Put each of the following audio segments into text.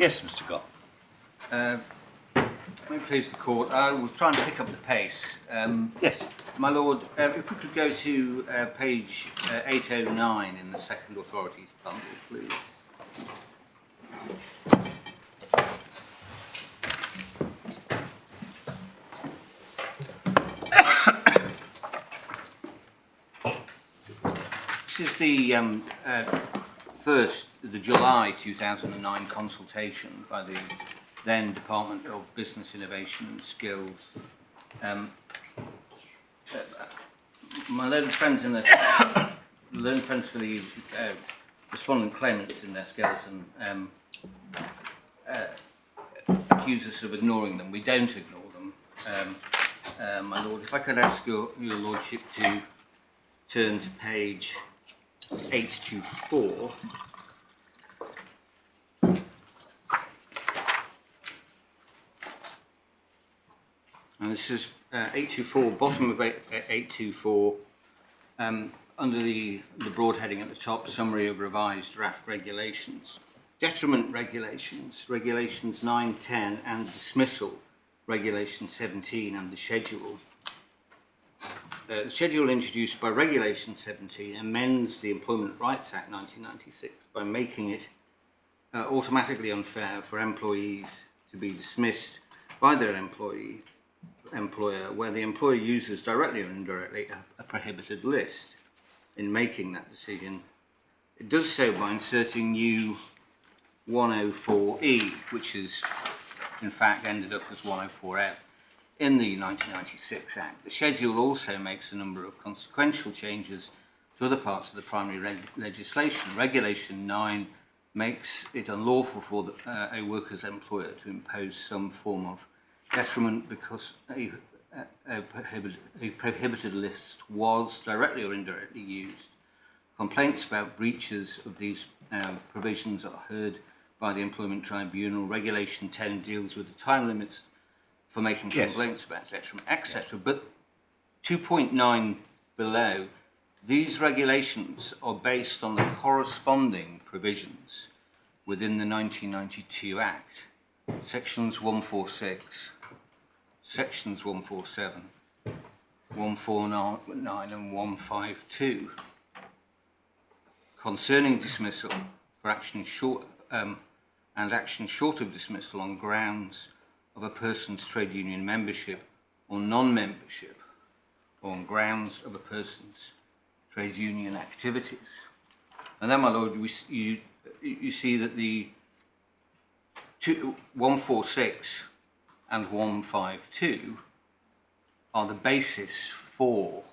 Yes, Mr. Gott. May it please the court, I will try and pick up the pace. Yes. My lord, if we could go to page 809 in the second authorities bundle, please. This is the July 2009 consultation by the then Department of Business Innovation and Skills. My learned friends in the learned friends for the respondent claimants in their skeleton accuse us of ignoring them. We don't ignore them. My lord, if I could ask your lordship to turn to page 824. And this is 824, bottom of 824, under the broad heading at the top, summary of revised draft regulations. Detriment regulations, regulations 9, 10, and dismissal, regulation 17, and the schedule. The schedule introduced by Regulation 17 amends the Employment Rights Act 1996 by making it automatically unfair for employees to be dismissed by their employer where the employer uses directly or indirectly a prohibited list. In making that decision, it does so by inserting new 104E, which is in fact ended up as 104F in the 1996 Act. The schedule also makes a number of consequential changes to other parts of the primary legislation. Regulation 9 makes it unlawful for a worker's employer to impose some form of detriment because a prohibited list was directly or indirectly used. Complaints about breaches of these provisions are heard by the Employment Tribunal. Regulation 10 deals with the time limits for making complaints about detriment, etc. But 2.9 below, these regulations are based on the corresponding provisions within the 1992 Act, sections 146, sections 147, 149 and 152, concerning dismissal for action short and action short of dismissal on grounds of a person's trade union membership or non-membership, or on grounds of a person's trade union activities. And then, my lord, you see that the 146 and 152 are the basis for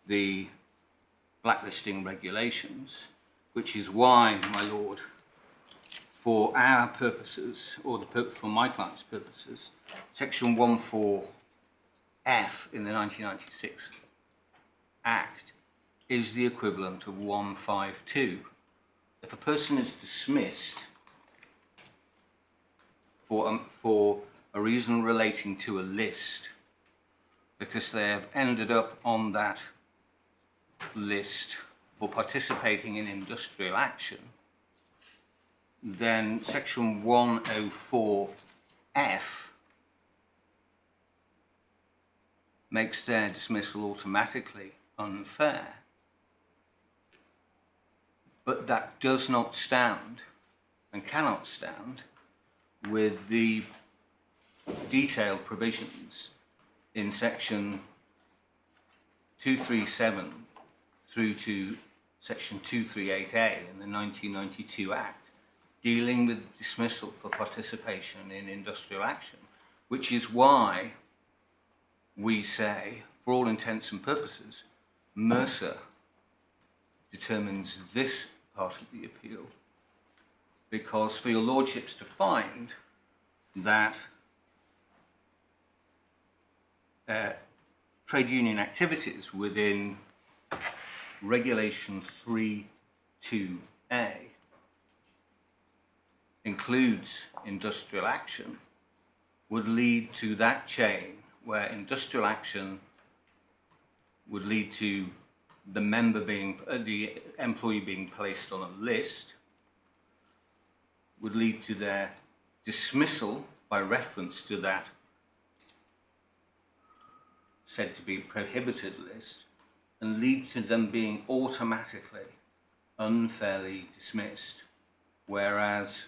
the blacklisting regulations, which is why, my lord, for our purposes, or for my client's purposes, section 14F in the 1996 Act is the equivalent of 152. If a person is dismissed for a reason relating to a list, because they have ended up on that list for participating in industrial action, then section 104F makes their dismissal automatically unfair. But that does not stand and cannot stand with the detailed provisions in section 237 through to section 238A in the 1992 Act, dealing with dismissal for participation in industrial action, which is why we say, for all intents and purposes, Mercer determines this part of the appeal, because for your lordships to find that trade union activities within Regulation 3.2a includes industrial action would lead to that chain where industrial action would lead to the member being, the employee being placed on a list, would lead to their dismissal by reference to that said to be prohibited list, and lead to them being automatically unfairly dismissed, whereas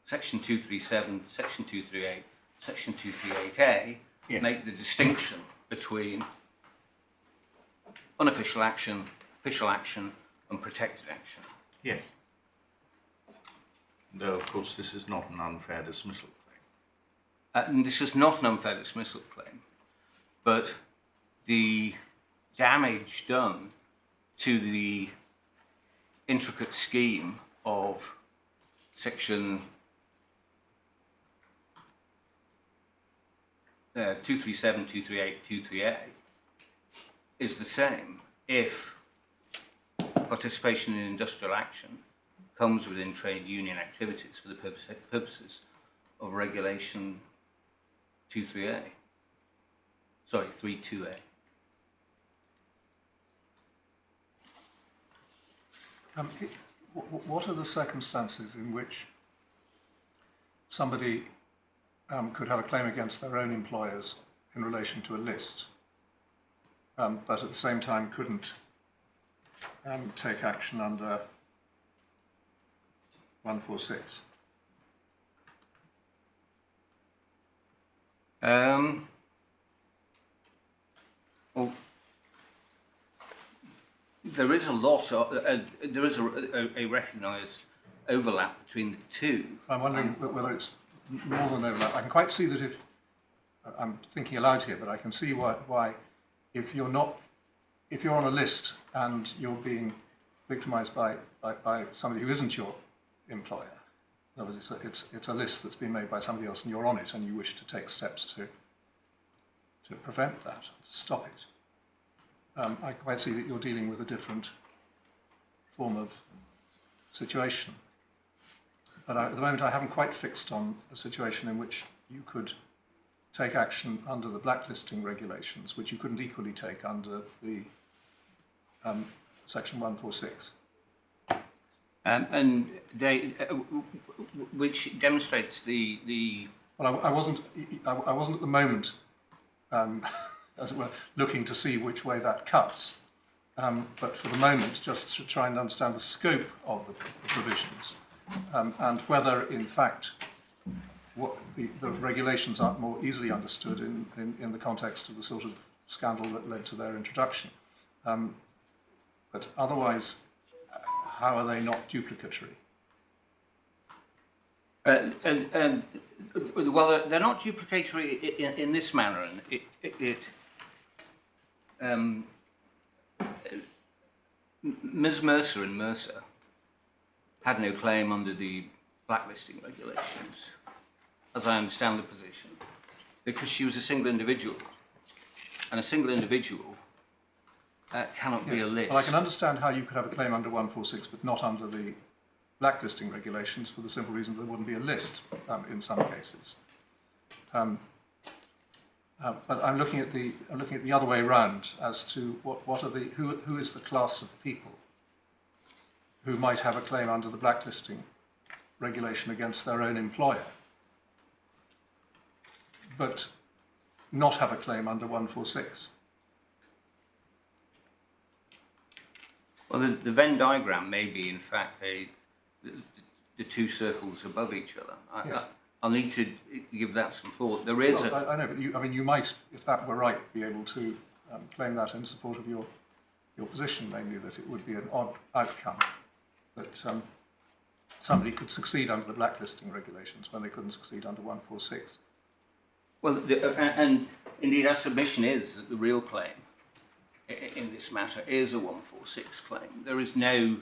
Section 237, Section 238, Section 238A make the distinction between unofficial action, official action, and protected action. Yes. Though, of course, this is not an unfair dismissal claim. And this is not an unfair dismissal claim, but the damage done to the intricate scheme of Section 237, 238, 23A is the same if participation in industrial action comes within trade union activities for the purposes of Regulation 23A. Sorry, 32A. What are the circumstances in which somebody could have a claim against their own employers in relation to a list, but at the same time couldn't take action under 146? Well, there is a lot of, there is a recognised overlap between the two. I'm wondering whether it's more than overlap. I can quite see that if, I'm thinking aloud here, but I can see why if you're on a list and you're being victimised by somebody who isn't your employer, in other words, it's a list that's been made by somebody else and you're on it and you wish to take steps to prevent that, to stop it. I quite see that you're dealing with a different form of situation. But at the moment I haven't quite fixed on a situation in which you could take action under the blacklisting regulations, which you couldn't equally take under the Section 146. And they, which demonstrates the. Well, I wasn't at the moment, as it were, looking to see which way that cuts. But for the moment, just to try and understand the scope of the provisions and whether, in fact, what the regulations aren't more easily understood in the context of the sort of scandal that led to their introduction. But otherwise, how are they not duplicatory? Well, they're not duplicatory in this manner, and Ms. Mercer and Mercer had no claim under the blacklisting regulations, as I understand the position, because she was a single individual, and a single individual cannot be a list. Well, I can understand how you could have a claim under 146, but not under the blacklisting regulations, for the simple reason that there wouldn't be a list in some cases. But I'm looking at the other way round as to who is the class of people who might have a claim under the blacklisting regulation against their own employer, but not have a claim under 146. Well, the Venn diagram may be, in fact, the two circles above each other. Yes. I'll need to give that some thought. There is well, I know, but you might, if that were right, be able to claim that in support of your position, namely that it would be an odd outcome that somebody could succeed under the blacklisting regulations when they couldn't succeed under 146. Well, and indeed our submission is that the real claim in this matter is a 146 claim. There is no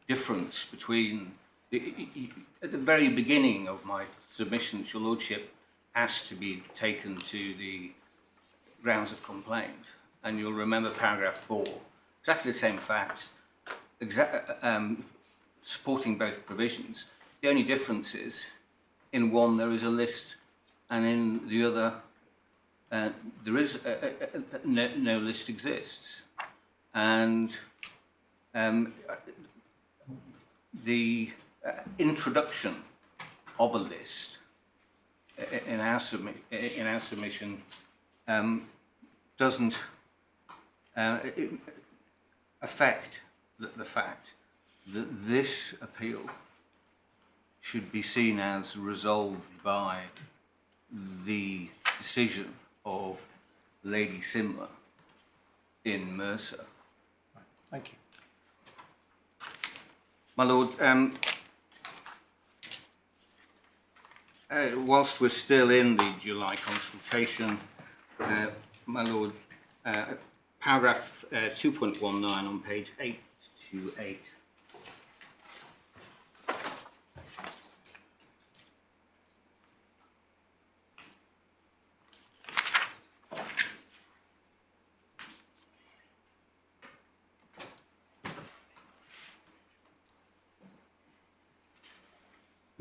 difference between, at the very beginning of my submission, your Lordship asked to be taken to the grounds of complaint, and you'll remember paragraph 4, exactly the same facts, supporting both provisions. The only difference is, in one there is a list, and in the other there is no list exists. And the introduction of a list in our submission doesn't affect the fact that this appeal should be seen as resolved by the decision of Lady Simler in Mercer. Thank you. My Lord, whilst we're still in the July consultation, my Lord, paragraph 2.19 on page 828.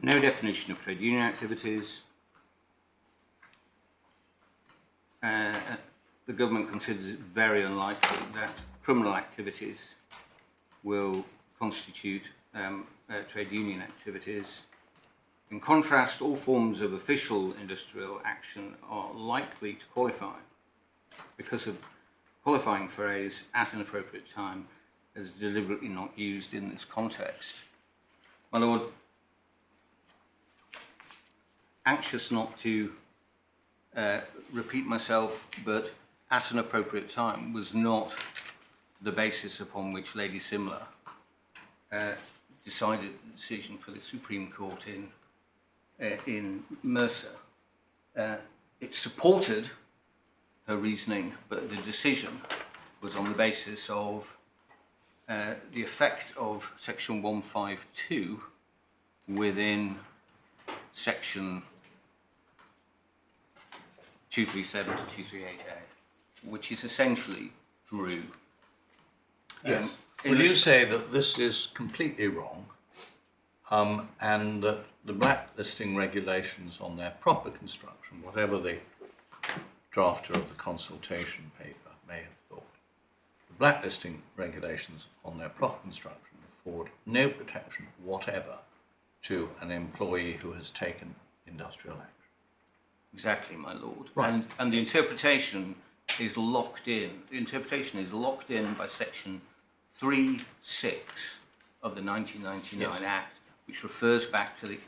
No definition of trade union activities. The government considers it very unlikely that criminal activities will constitute trade union activities. In contrast, all forms of official industrial action are likely to qualify because of qualifying phrase at an appropriate time is deliberately not used in this context. My Lord, anxious not to repeat myself, but at an appropriate time was not the basis upon which Lady Simler decided the decision for the Supreme Court in Mercer. It supported her reasoning, but the decision was on the basis of the effect of Section 152 within Section 237 to 238A, which is essentially Drew. Yes. Will you say that this is completely wrong, and that the blacklisting regulations on their proper construction, whatever the drafter of the consultation paper may have thought, the blacklisting regulations on their proper construction afford no protection whatever to an employee who has taken industrial action? Exactly, my Lord. Right. And the interpretation is locked in. The interpretation is locked in by Section 3.6 of the 1999 Yes. Act, which refers back to the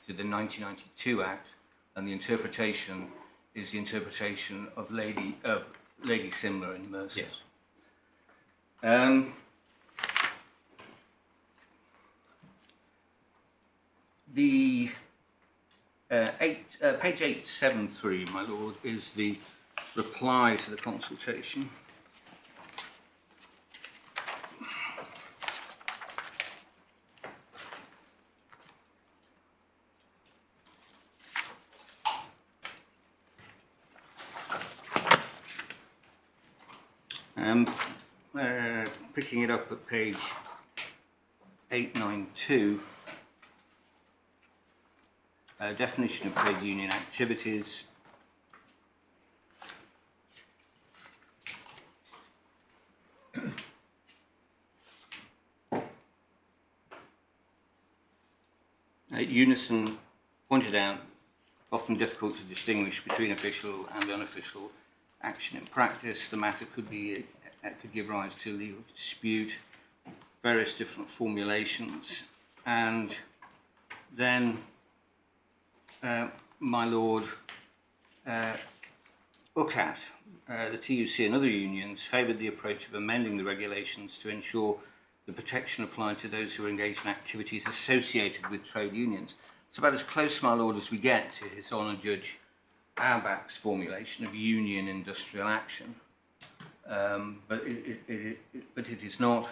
1992 Act, and the interpretation is the interpretation of Lady Simler in Mercer. Yes. The page 873, my Lord, is the reply to the consultation. Picking it up at page 892. Definition of trade union activities. Unison pointed out often difficult to distinguish between official and unofficial action in practice. The matter could give rise to legal dispute, various different formulations, and then my Lord, UCAT, the TUC and other unions favoured the approach of amending the regulations to ensure the protection applied to those who are engaged in activities associated with trade unions. It's about as close, my Lord, as we get to His Honour Judge Auerbach's formulation of union industrial action. But it is not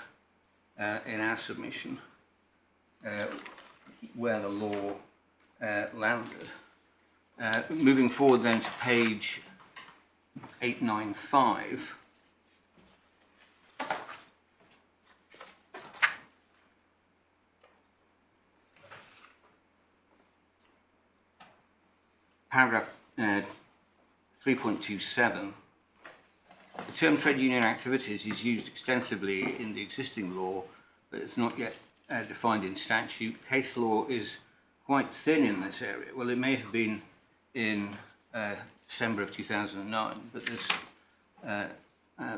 in our submission where the law landed. Moving forward then to page 895. Paragraph 3.27. The term trade union activities is used extensively in the existing law, but it's not yet defined in statute. Case law is quite thin in this area. Well, it may have been in December of 2009, but there's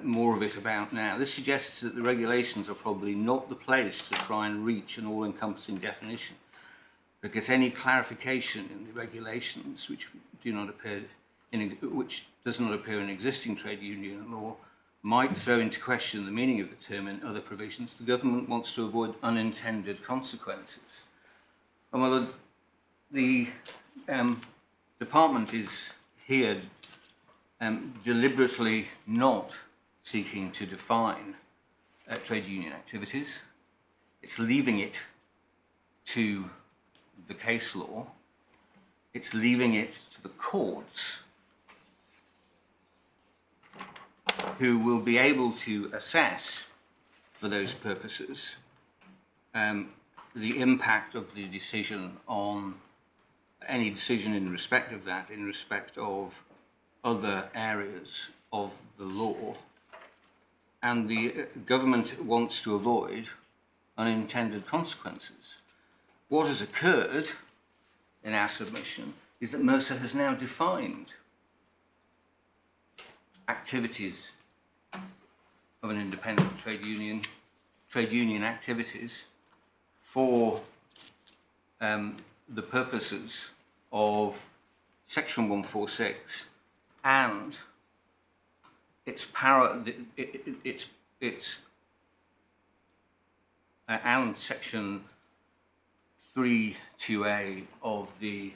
more of it about now. This suggests that the regulations are probably not the place to try and reach an all-encompassing definition, because any clarification in the regulations which does not appear in existing trade union law might throw into question the meaning of the term in other provisions. The government wants to avoid unintended consequences. And well, the department is here deliberately not seeking to define trade union activities. It's leaving it to the case law. It's leaving it to the courts, who will be able to assess, for those purposes, the impact of the decision on any decision in respect of that, in respect of other areas of the law. And the government wants to avoid unintended consequences. What has occurred in our submission is that Mercer has now defined activities of an independent trade union activities for the purposes of Section 146 and and Section 3(2)(a) of the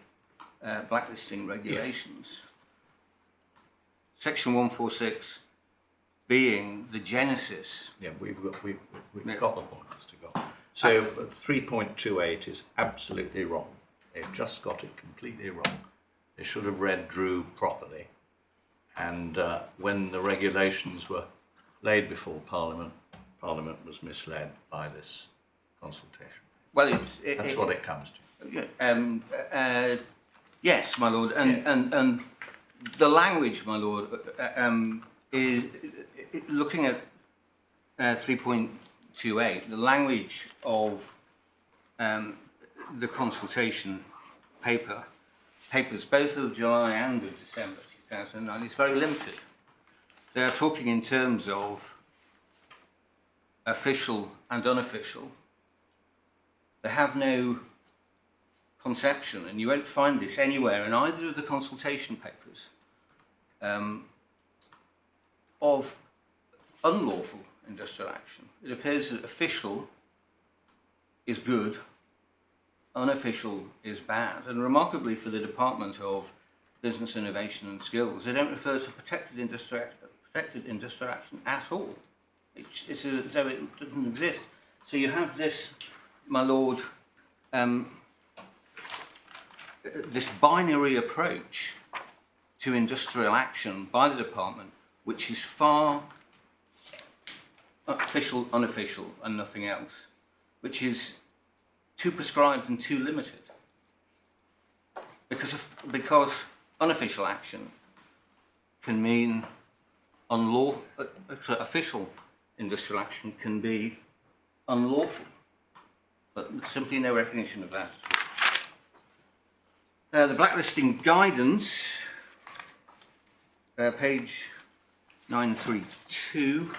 Blacklisting Regulations. Section 146 being the genesis. Yeah, we've got the point, Mr. Gold. So 3.28 is absolutely wrong. They've just got it completely wrong. They should have read Drew properly. And when the regulations were laid before Parliament, Parliament was misled by this consultation. Well, that's what it comes to. Yes, my lord, and the language, my lord, is looking at 3.28. The language of the consultation papers, both of July and of December 2009, is very limited. They are talking in terms of official and unofficial. They have no conception, and you won't find this anywhere in either of the consultation papers, of unlawful industrial action. It appears that official is good, unofficial is bad, and remarkably for the Department of Business Innovation and Skills, they don't refer to protected industrial action at all. It's as though it doesn't exist. So you have this, my lord, this binary approach to industrial action by the department, which is far official, unofficial, and nothing else, which is too prescribed and too limited. Because unofficial action can mean official industrial action can be unlawful, but simply no recognition of that. The blacklisting guidance, page 932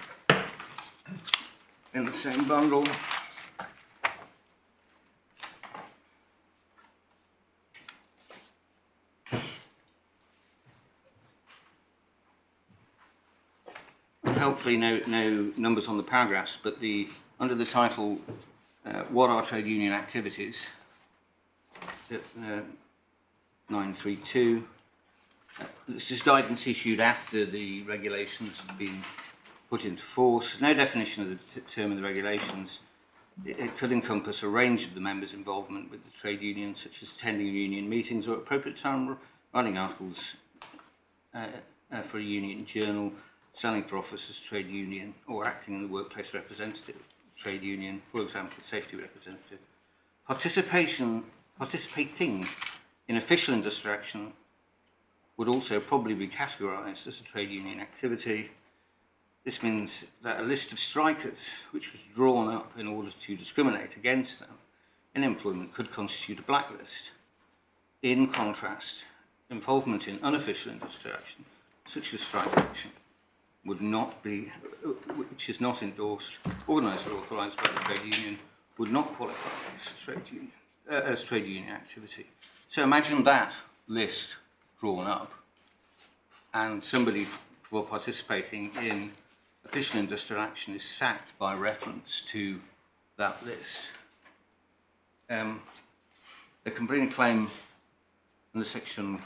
in the same bundle. Hopefully no numbers on the paragraphs, but under the title, what are trade union activities? 932. This is guidance issued after the regulations have been put into force. No definition of the term in the regulations. It could encompass a range of the members' involvement with the trade union, such as attending union meetings or at appropriate time writing articles for a union journal, selling for office as trade union, or acting in the workplace representative trade union, for example, safety representative. Participating in official industrial action would also probably be categorised as a trade union activity. This means that a list of strikers, which was drawn up in order to discriminate against them in employment, could constitute a blacklist. In contrast, involvement in unofficial industrial action, such as strike action, would not be, which is not endorsed, organised or authorised by the trade union, would not qualify as trade union activity. So imagine that list drawn up, and somebody for participating in official industrial action is sacked by reference to that list. They can bring a claim under section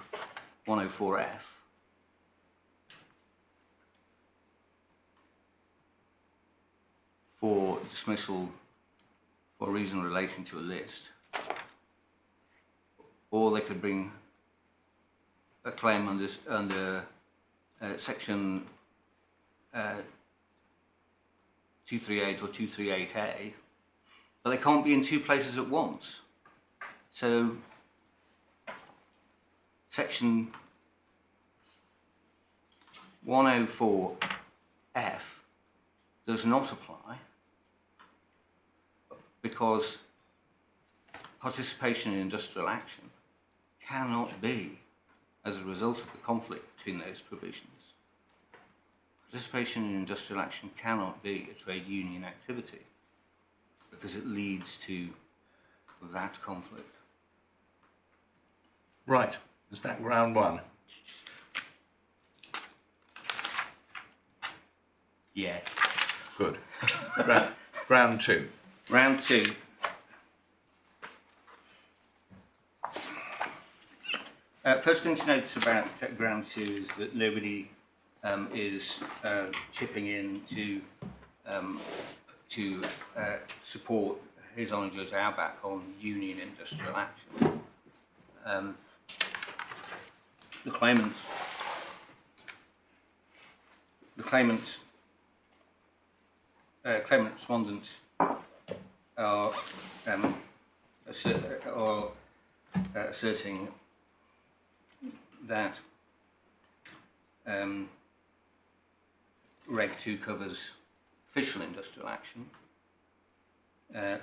104F for dismissal for a reason relating to a list, or they could bring a claim under section 238 or 238A, but they can't be in two places at once. So section 104F does not apply because participation in industrial action cannot be as a result of the conflict between those provisions. Participation in industrial action cannot be a trade union activity because it leads to that conflict. Right. Is that ground one? Yeah. Good. Ground two. Round two. First thing to notice about ground two is that nobody is chipping in to support his Honour Judge Auerbach on union industrial action. The claimants respondents are asserting that Reg 2 covers official industrial action.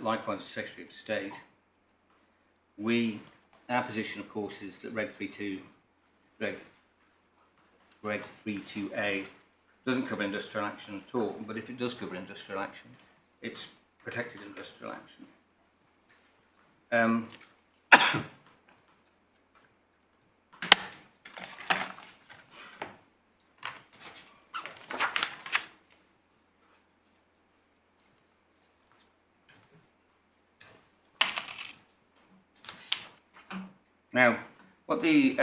Likewise, the Secretary of State. Our position, of course, is that Reg 32A doesn't cover industrial action at all, but if it does cover industrial action, it's protected industrial action. Now, what the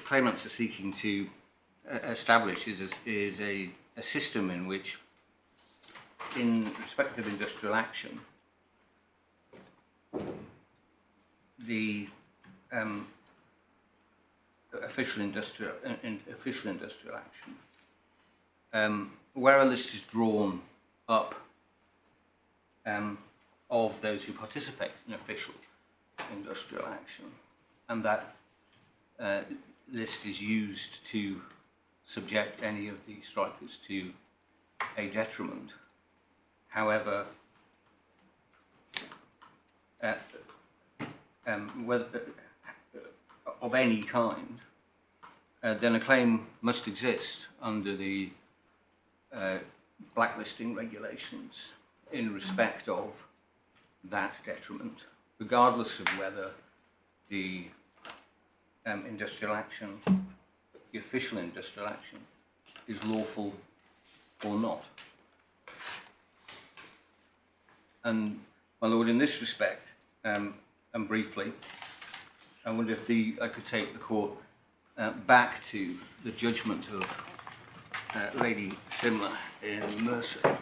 claimants are seeking to establish is a system in which, in respect of industrial action, the official industrial action, where a list is drawn up of those who participate in official industrial action, and that list is used to subject any of the strikers to a detriment, however, whether, of any kind, then a claim must exist under the Blacklisting Regulations in respect of that detriment, regardless of whether the industrial action, the official industrial action, is lawful or not. And, my Lord, in this respect, and briefly, I wonder if I could take the court back to the judgment of Lady Simler in Mercer.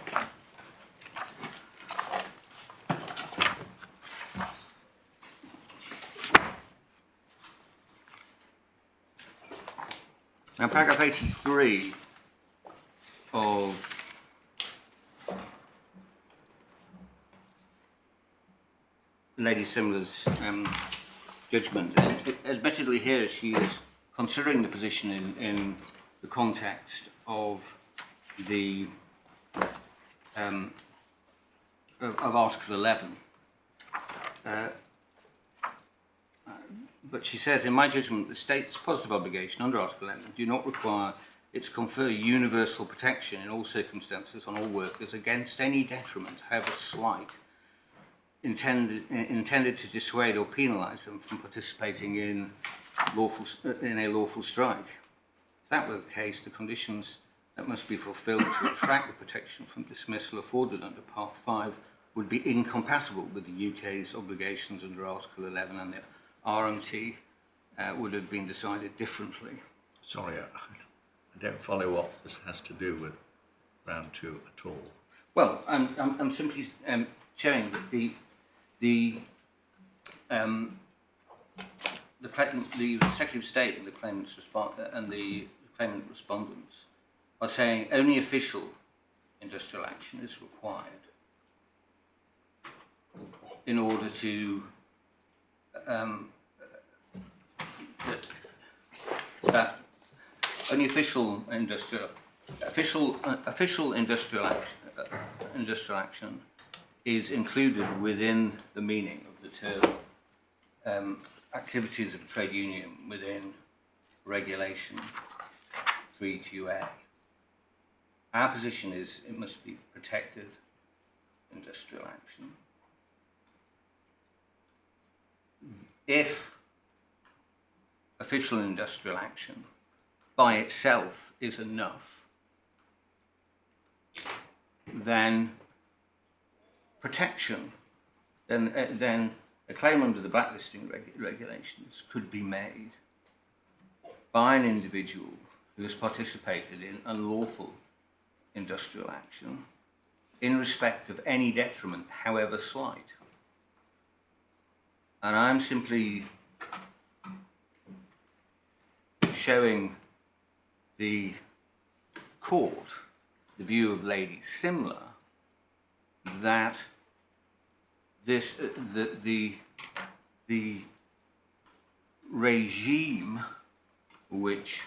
Now, paragraph 83 of Lady Simler's judgment, admittedly here she is considering the position in the context of the of Article 11. But she says, in my judgment, the state's positive obligation under Article 11 do not require it to confer universal protection in all circumstances on all workers against any detriment, however slight, intended to dissuade or penalise them from participating in a lawful strike. If that were the case, the conditions that must be fulfilled to attract the protection from dismissal afforded under Part 5 would be incompatible with the UK's obligations under Article 11, and the RMT would have been decided differently. Sorry, I don't follow what this has to do with round 2 at all. Well, I'm simply showing that the Secretary of State and the claimants and the claimant respondents are saying only official industrial action is required in order to that only official industrial action is included within the meaning of the term activities of a trade union within Regulation 3(2)A. Our position is it must be protected industrial action. If official industrial action by itself is enough, then protection, then a claim under the blacklisting regulations could be made by an individual who has participated in unlawful industrial action in respect of any detriment, however slight. And I'm simply showing the court, the view of Lady Simler, that this the regime which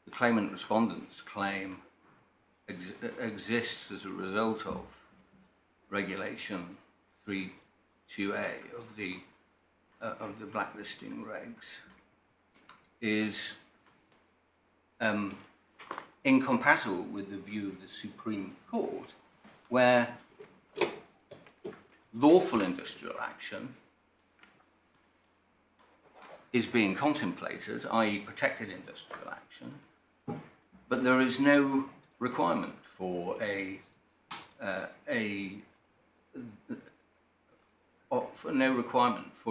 the claimant respondents claim exists as a result of Regulation 3(2)A of the Blacklisting Regs is incompatible with the view of the Supreme Court, where lawful industrial action is being contemplated, i.e. protected industrial action, but there is no requirement for a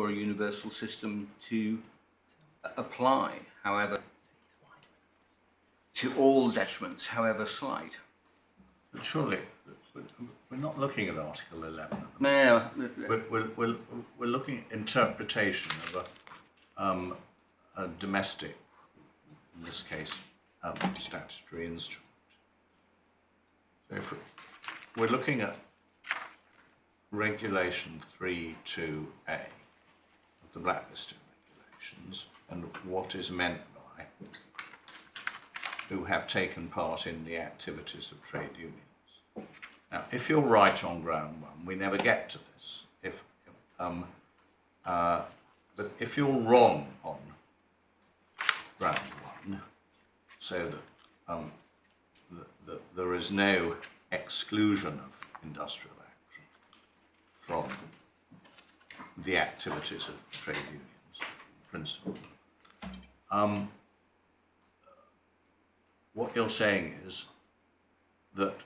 universal system to apply, however, to all detriments, however slight. But surely, we're not looking at Article 11. No. We're looking at interpretation of a domestic, in this case, statutory instrument. So if we're looking at Regulation 3(2)A of the Blacklisting Regulations and what is meant by who have taken part in the activities of trade unions. Now, if you're right on ground 1, we never get to this. But if you're wrong on ground 1, so that there is no exclusion of industrial action from the activities of trade unions, in principle, what you're saying is that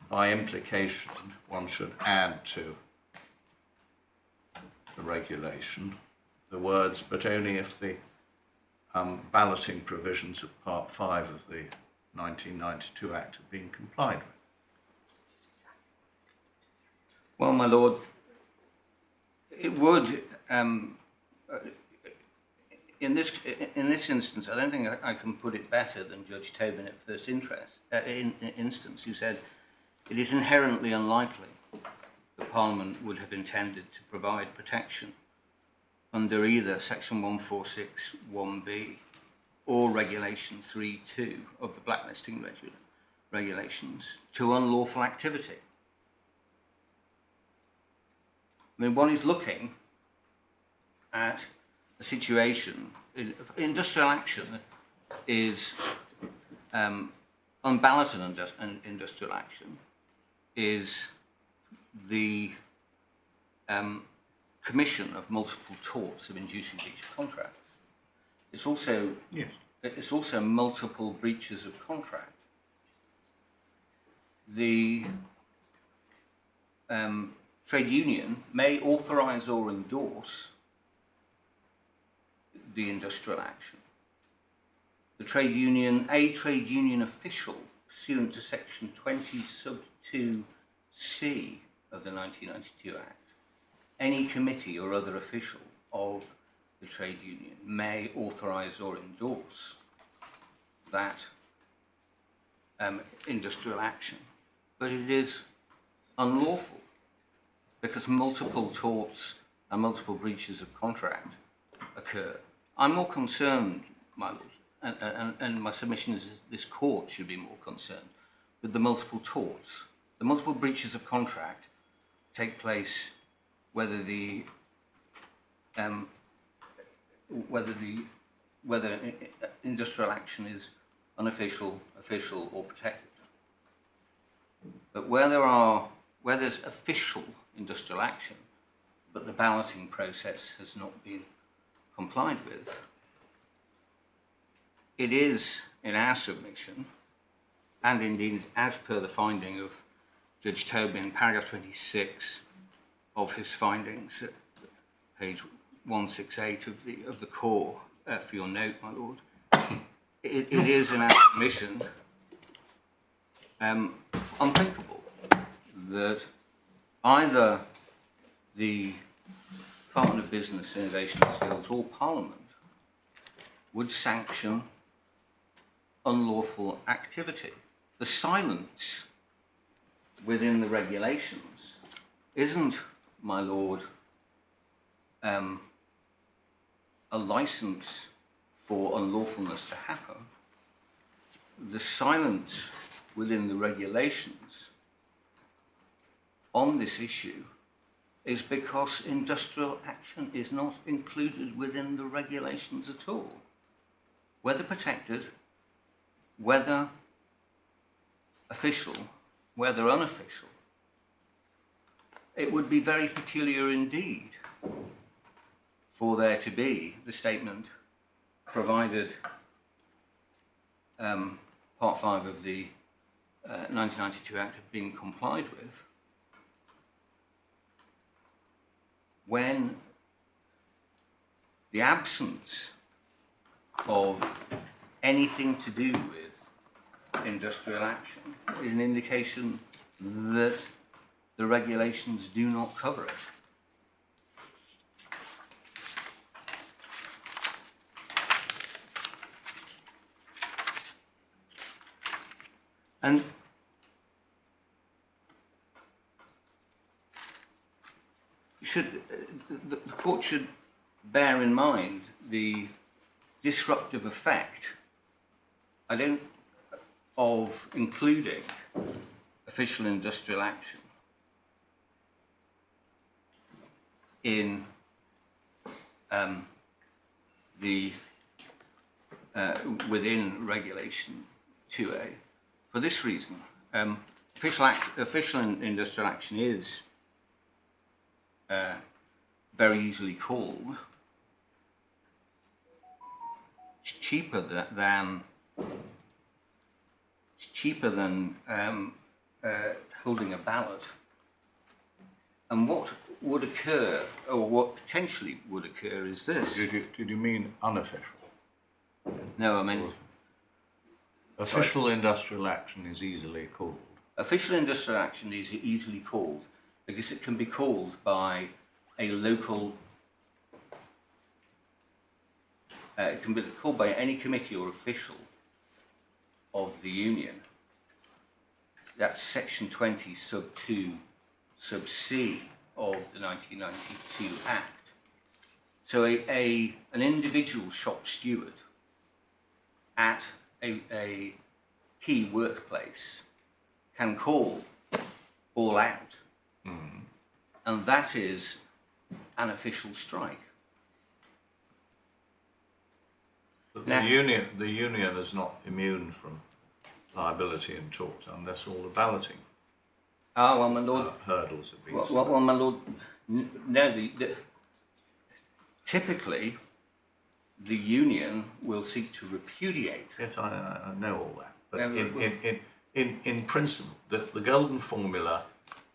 by implication one should add to the regulation the words, but only if the balloting provisions of Part 5 of the 1992 Act have been complied with. Well, my Lord, it would, in this instance, I don't think I can put it better than Judge Tobin at first instance, who said it is inherently unlikely that Parliament would have intended to provide protection under either Section 146(1)(b) or Regulation 3.2 of the Blacklisting Regulations to unlawful activity. I mean, one is looking at a situation, industrial action is unballoted industrial action is the commission of multiple torts of inducing breach of contracts. It's also, Yes. it's also multiple breaches of contract. The trade union may authorise or endorse the industrial action. The trade union, a trade union official, pursuant to section 20 sub 2c of the 1992 Act, any committee or other official of the trade union may authorise or endorse that industrial action. But it is unlawful because multiple torts and multiple breaches of contract occur. I'm more concerned, my lord, and my submission is this court should be more concerned with the multiple torts. The multiple breaches of contract take place whether industrial action is unofficial, official, or protected. But where there's official industrial action, but the balloting process has not been complied with, it is, in our submission, and indeed as per the finding of Judge Tobin in paragraph 26 of his findings at page 168 of the core, for your note, my lord, it is in our submission unthinkable that either the Department of Business, Innovation and Skills or Parliament would sanction unlawful activity. The silence within the regulations isn't, my lord, a license for unlawfulness to happen. The silence within the regulations on this issue is because industrial action is not included within the regulations at all. Whether protected, whether official, whether unofficial, it would be very peculiar indeed for there to be the statement provided Part 5 of the 1992 Act have been complied with, when the absence of anything to do with industrial action is an indication that the regulations do not cover it. And the court should bear in mind the disruptive effect, of including official industrial action in within Regulation 2A. For this reason, official industrial action is very easily called, cheaper than holding a ballot. And what would occur, or what potentially would occur, is this. Did you mean unofficial? No, I meant official industrial action is easily called. Official industrial action is easily called because it can be called by a local, it can be called by any committee or official of the union. That's section 20 sub 2 sub C of the 1992 Act. So an individual shop steward at a key workplace can call all out, and that is an official strike. But Now- the union is not immune from liability and tort unless all the balloting Well, my lord. hurdles have been. Well, my lord. No, typically, the union will seek to repudiate. Yes, I know all that, but Yeah, in principle, the golden formula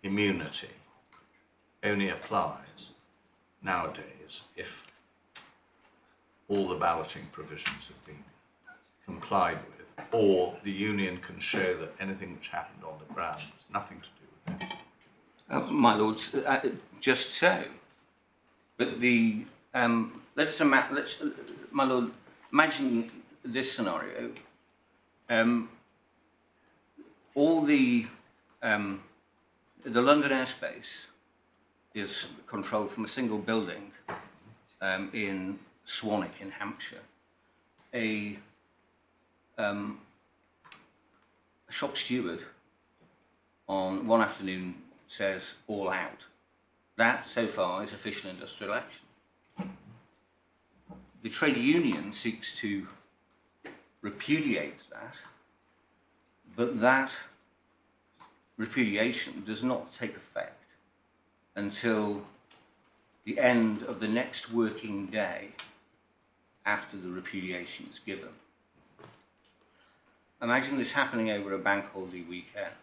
immunity only applies nowadays if all the balloting provisions have been complied with, or the union can show that anything which happened on the ground has nothing to do with it. My lords, just so. But the my lord, imagine this scenario. All the London airspace is controlled from a single building in Swanwick in Hampshire. A shop steward on one afternoon says all out. That so far is official industrial action. The trade union seeks to repudiate that, but that repudiation does not take effect until the end of the next working day after the repudiation is given. Imagine this happening over a bank holiday weekend.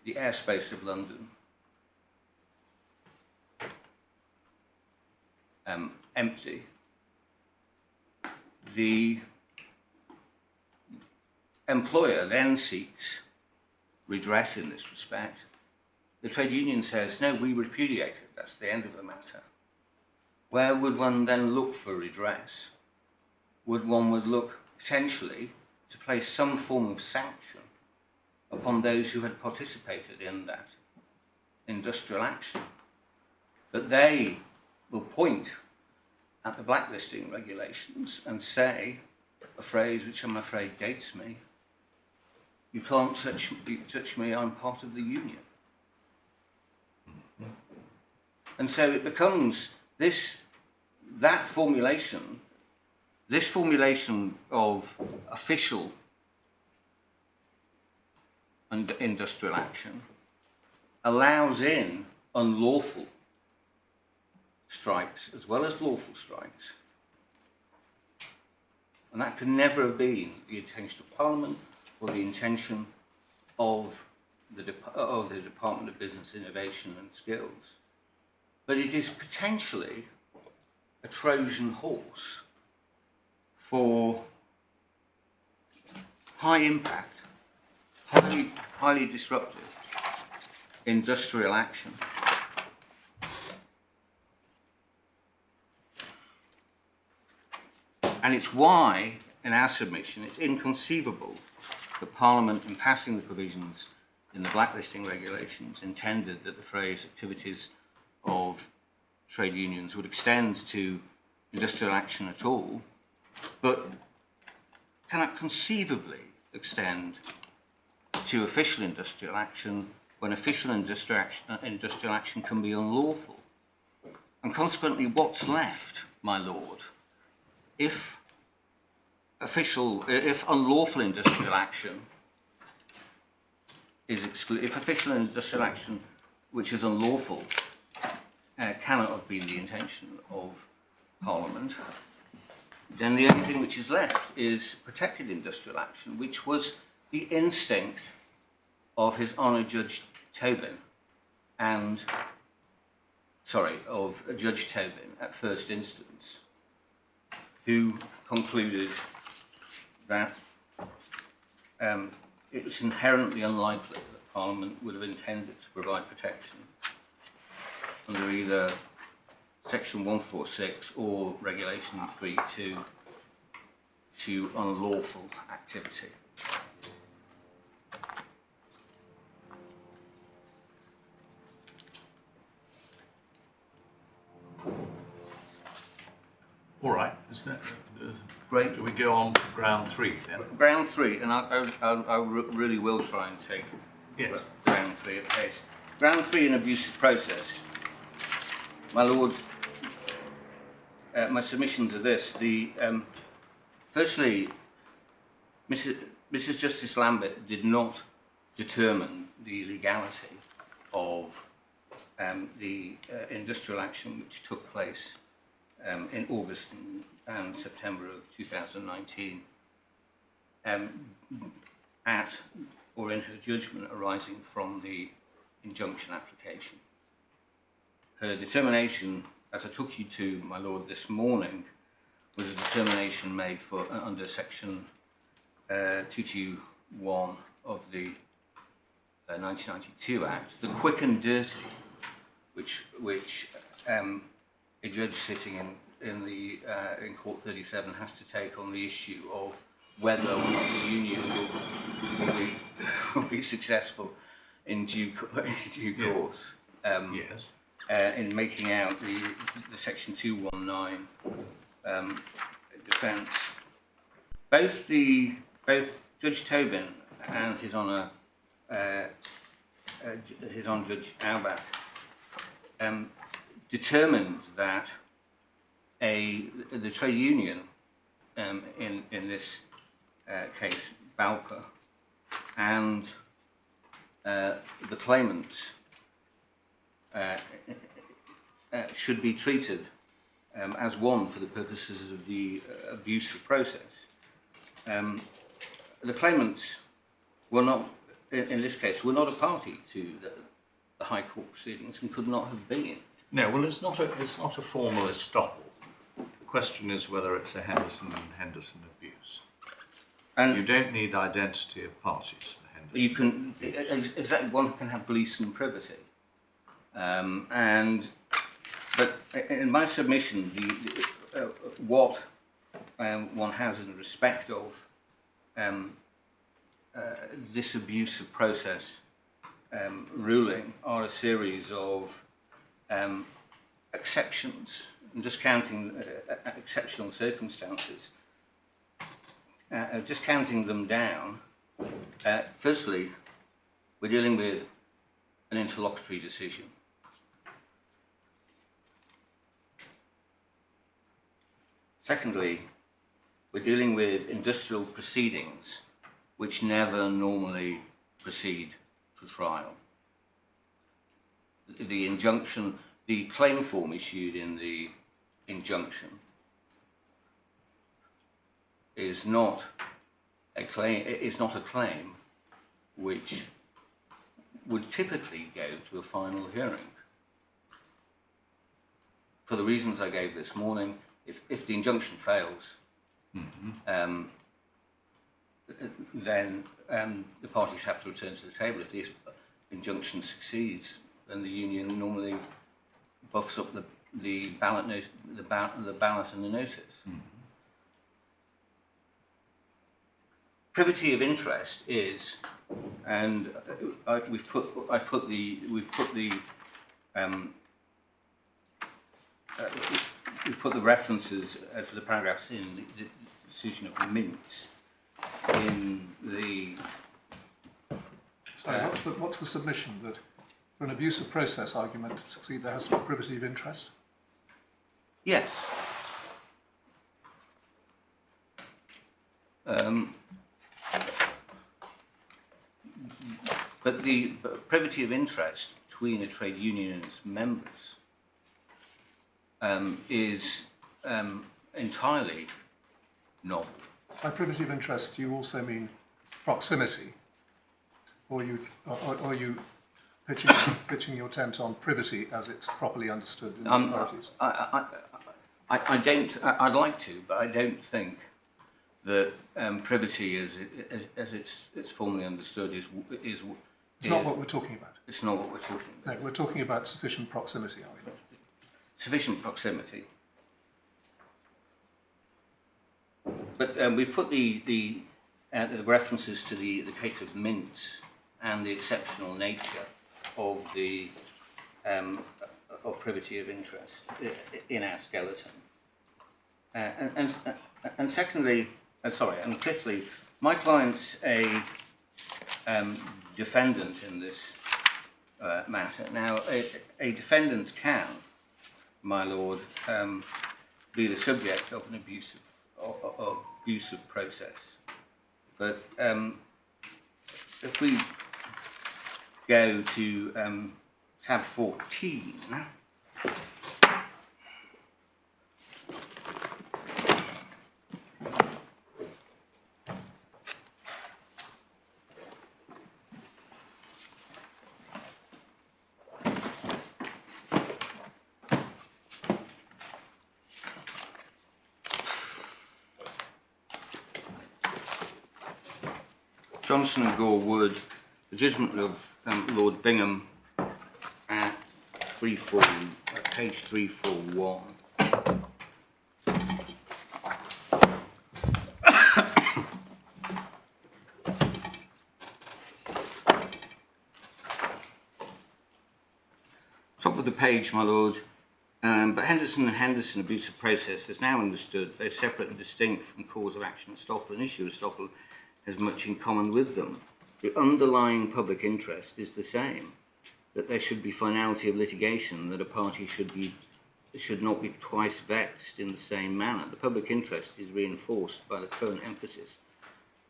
The airspace of London empty. The employer then seeks redress in this respect. The trade union says, no, we repudiate it, that's the end of the matter. Where would one then look for redress? One would look potentially to place some form of sanction upon those who had participated in that industrial action. But they will point at the blacklisting regulations and say a phrase which I'm afraid dates me: you can't touch me, I'm part of the union. And so it becomes this formulation of official and industrial action allows in unlawful strikes as well as lawful strikes. And that could never have been the intention of Parliament or the intention of the Department of Business Innovation and Skills. But it is potentially a Trojan horse for high impact, highly disruptive industrial action. And it's why, in our submission, it's inconceivable that Parliament, in passing the provisions in the blacklisting regulations, intended that the phrase activities of trade unions would extend to industrial action at all, but cannot conceivably extend to official industrial action when official industrial action can be unlawful. And consequently, what's left, my lord, if unlawful industrial action is excluded, if official industrial action which is unlawful cannot have been the intention of Parliament, then the only thing which is left is protected industrial action, which was the instinct of His Honour Judge Tobin of Judge Tobin at first instance, who concluded that it was inherently unlikely that Parliament would have intended to provide protection under either Section 146 or Regulation 3.2 to unlawful activity. All right. Great. Do we go on to ground 3 then? Ground 3, and I really will try and take Yes. ground 3 at pace. Ground 3 in abusive process. My Lord, my submissions are this. Firstly, Mrs. Justice Lambert did not determine the legality of the industrial action which took place in August and September of 2019 at or in her judgment arising from the injunction application. Her determination, as I took you to, my Lord, this morning, was a determination made for under section 221 of the 1992 Act, the quick and dirty, which a judge sitting in Court 37 has to take on the issue of whether or not the union will be successful in due course. Yes. In making out the section 219 defence. Both Judge Tobin and His Honour Judge Aubach determined that the trade union in this case, Balpa, and the claimants should be treated as one for the purposes of the abusive process. The claimants were not, in this case, were not a party to the High Court proceedings and could not have been. No, well, it's not a formal estoppel. The question is whether it's a Henderson and Henderson abuse. And you don't need identity of parties for Henderson. You can exactly, one can have Gleeson privity, but in my submission, what one has in respect of this abusive process ruling are a series of exceptions, and just counting exceptional circumstances, just counting them down. Firstly, we're dealing with an interlocutory decision. Secondly, we're dealing with industrial proceedings which never normally proceed to trial. The injunction, the claim form issued in the injunction is not a claim which would typically go to a final hearing. For the reasons I gave this morning, if the injunction fails, then the parties have to return to the table. If the injunction succeeds, then the union normally buffs up the ballot and the notice. Privity of interest is, and we've put the references to the paragraphs in the decision of Mints in the. Sorry, what's the submission that for an abusive process argument to succeed there has to be privity of interest? Yes. But the privity of interest between a trade union and its members is entirely novel. By privity of interest, do you also mean proximity, or you pitching your tent on privity as it's properly understood in the parties? I don't. I'd like to, but I don't think that privity, as it's formally understood, is. It's not what we're talking about. It's not what we're talking about. No, we're talking about sufficient proximity, are we? Sufficient proximity. But we've put the references to the case of Mints and the exceptional nature of the of privity of interest in our skeleton. And And secondly, and fifthly, my client's a defendant in this matter. Now, a defendant can, my lord, be the subject of an abusive process. But if we go to tab 14, Johnson and Gore Wood, the judgment of Lord Bingham at page 341. Top of the page, my lord. But Henderson and Henderson abusive process is now understood. They're separate and distinct from cause of action estoppel. An issue of estoppel has much in common with them. The underlying public interest is the same, that there should be finality of litigation, that a party should not be twice vexed in the same manner. The public interest is reinforced by the current emphasis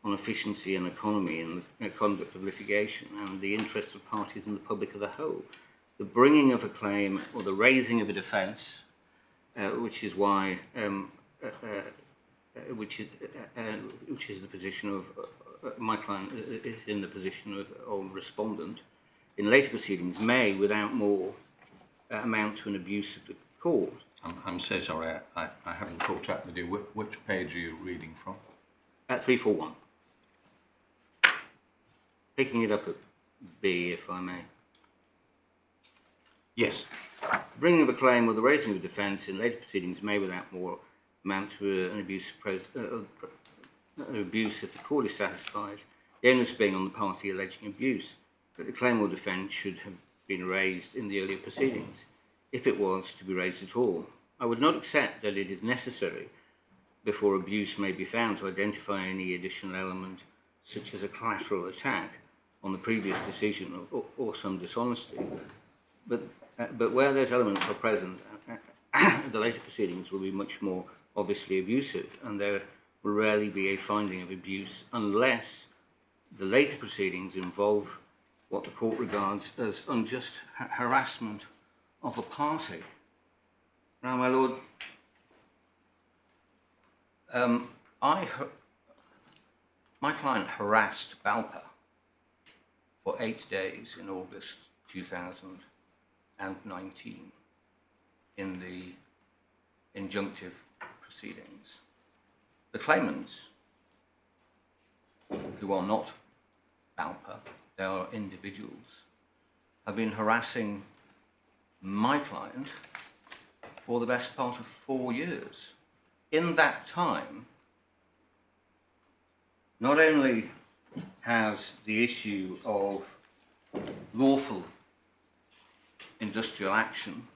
on efficiency and economy in the conduct of litigation and the interests of parties and the public as a whole. The bringing of a claim or the raising of a defence, which is why which is the position of my client is in the position of respondent in later proceedings, may without more amount to an abuse of the court. I'm so sorry, I haven't caught up with you. Which page are you reading from? At 341. Picking it up at B, if I may. Yes. Bringing of a claim or the raising of a defence in later proceedings may without more amount to an abuse if the court is satisfied, the onus being on the party alleging abuse, that the claim or defence should have been raised in the earlier proceedings, if it was to be raised at all. I would not accept that it is necessary, before abuse may be found, to identify any additional element, such as a collateral attack on the previous decision or some dishonesty. But where those elements are present, the later proceedings will be much more obviously abusive, and there will rarely be a finding of abuse unless the later proceedings involve what the court regards as unjust harassment of a party. Now, my lord, my client harassed Balpa for 8 days in August 2019 in the injunctive proceedings. The claimants, who are not Balpa, they are individuals, have been harassing my client for the best part of 4 years. In that time, not only has the issue of lawful industrial action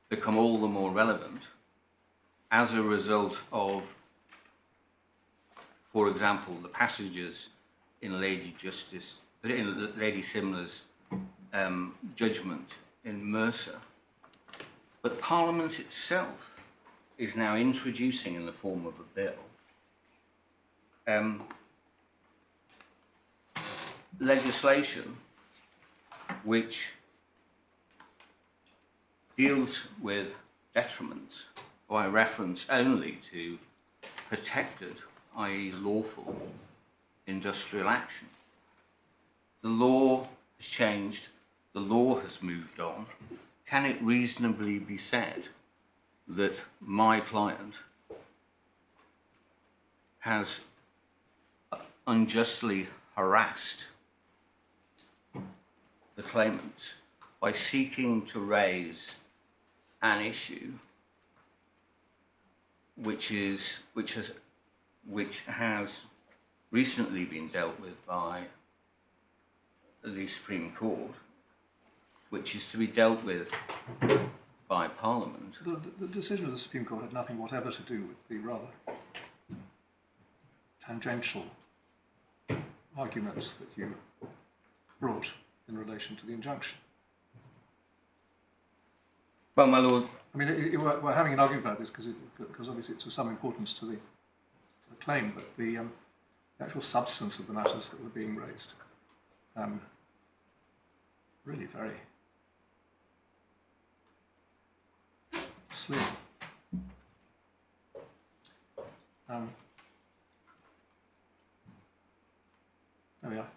become all the more relevant as a result of, for example, the passages in Lady Simler's judgment in Mercer, but Parliament itself is now introducing, in the form of a bill, legislation which deals with detriments by reference only to protected, i.e. lawful, industrial action. The law has changed, the law has moved on. Can it reasonably be said that my client has unjustly harassed the claimants by seeking to raise an issue which has recently been dealt with by the Supreme Court, which is to be dealt with by Parliament. The decision of the Supreme Court had nothing whatever to do with the rather tangential arguments that you brought in relation to the injunction. Well, my lord, I mean, we're having an argument about this because obviously it's of some importance to the claim, but the actual substance of the matters that were being raised, really very slim. There we are.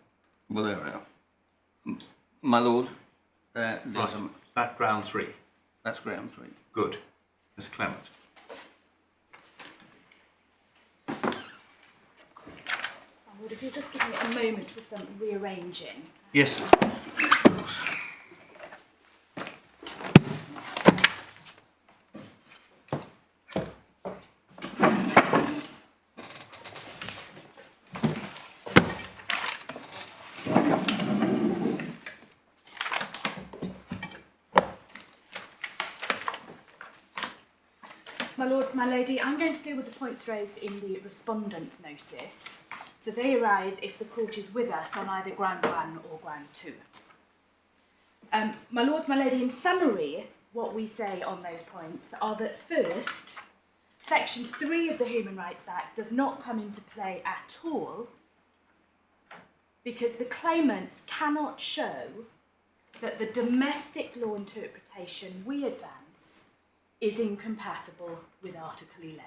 well, there we are. My lord, there's Right. That ground 3. that's ground 3. Good. Ms. Clement. Would if you just give me a moment for some rearranging. Yes. My lords, my lady, I'm going to deal with the points raised in the Respondents' notice. So they arise if the court is with us on either ground 1 or ground 2. My lord, my lady, in summary, what we say on those points are that first, Section 3 of the Human Rights Act does not come into play at all because the claimants cannot show that the domestic law interpretation we advance is incompatible with Article 11.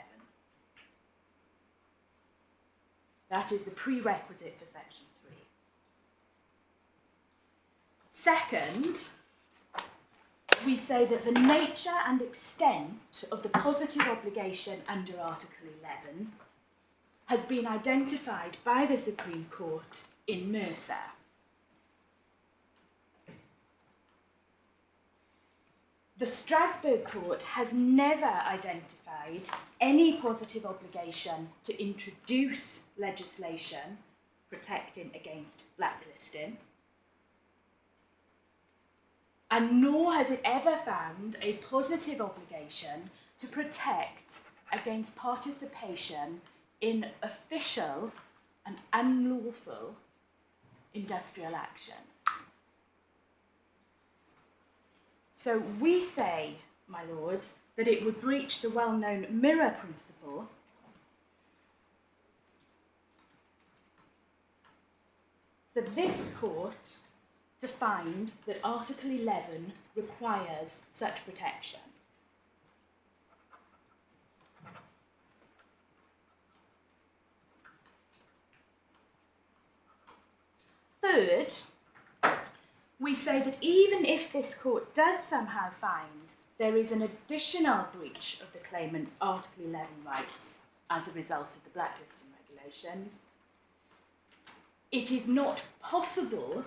That is the prerequisite for Section 3. Second, we say that the nature and extent of the positive obligation under Article 11 has been identified by the Supreme Court in Mercer. The Strasbourg Court has never identified any positive obligation to introduce legislation protecting against blacklisting, and nor has it ever found a positive obligation to protect against participation in official and unlawful industrial action. So we say, my lord, that it would breach the well-known mirror principle for this court to find that Article 11 requires such protection. Third, we say that even if this court does somehow find there is an additional breach of the claimant's Article 11 rights as a result of the blacklisting regulations, it is not possible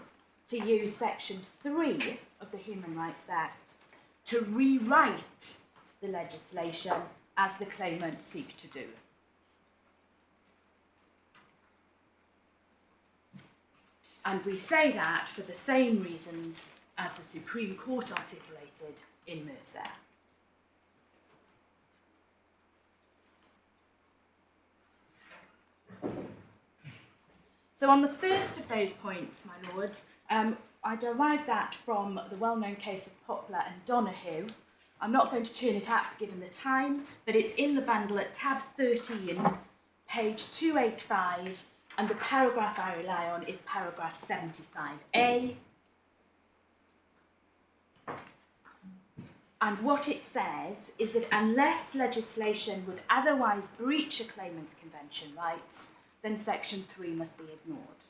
to use Section 3 of the Human Rights Act to rewrite the legislation as the claimants seek to do. And we say that for the same reasons as the Supreme Court articulated in Mercer. So on the first of those points, my lord, I derived that from the well-known case of Poplar and Donoghue. I'm not going to turn it up given the time, but it's in the bundle at tab 13, page 285, and the paragraph I rely on is paragraph 75A. And what it says is that unless legislation would otherwise breach a claimant's convention rights, then Section 3 must be ignored.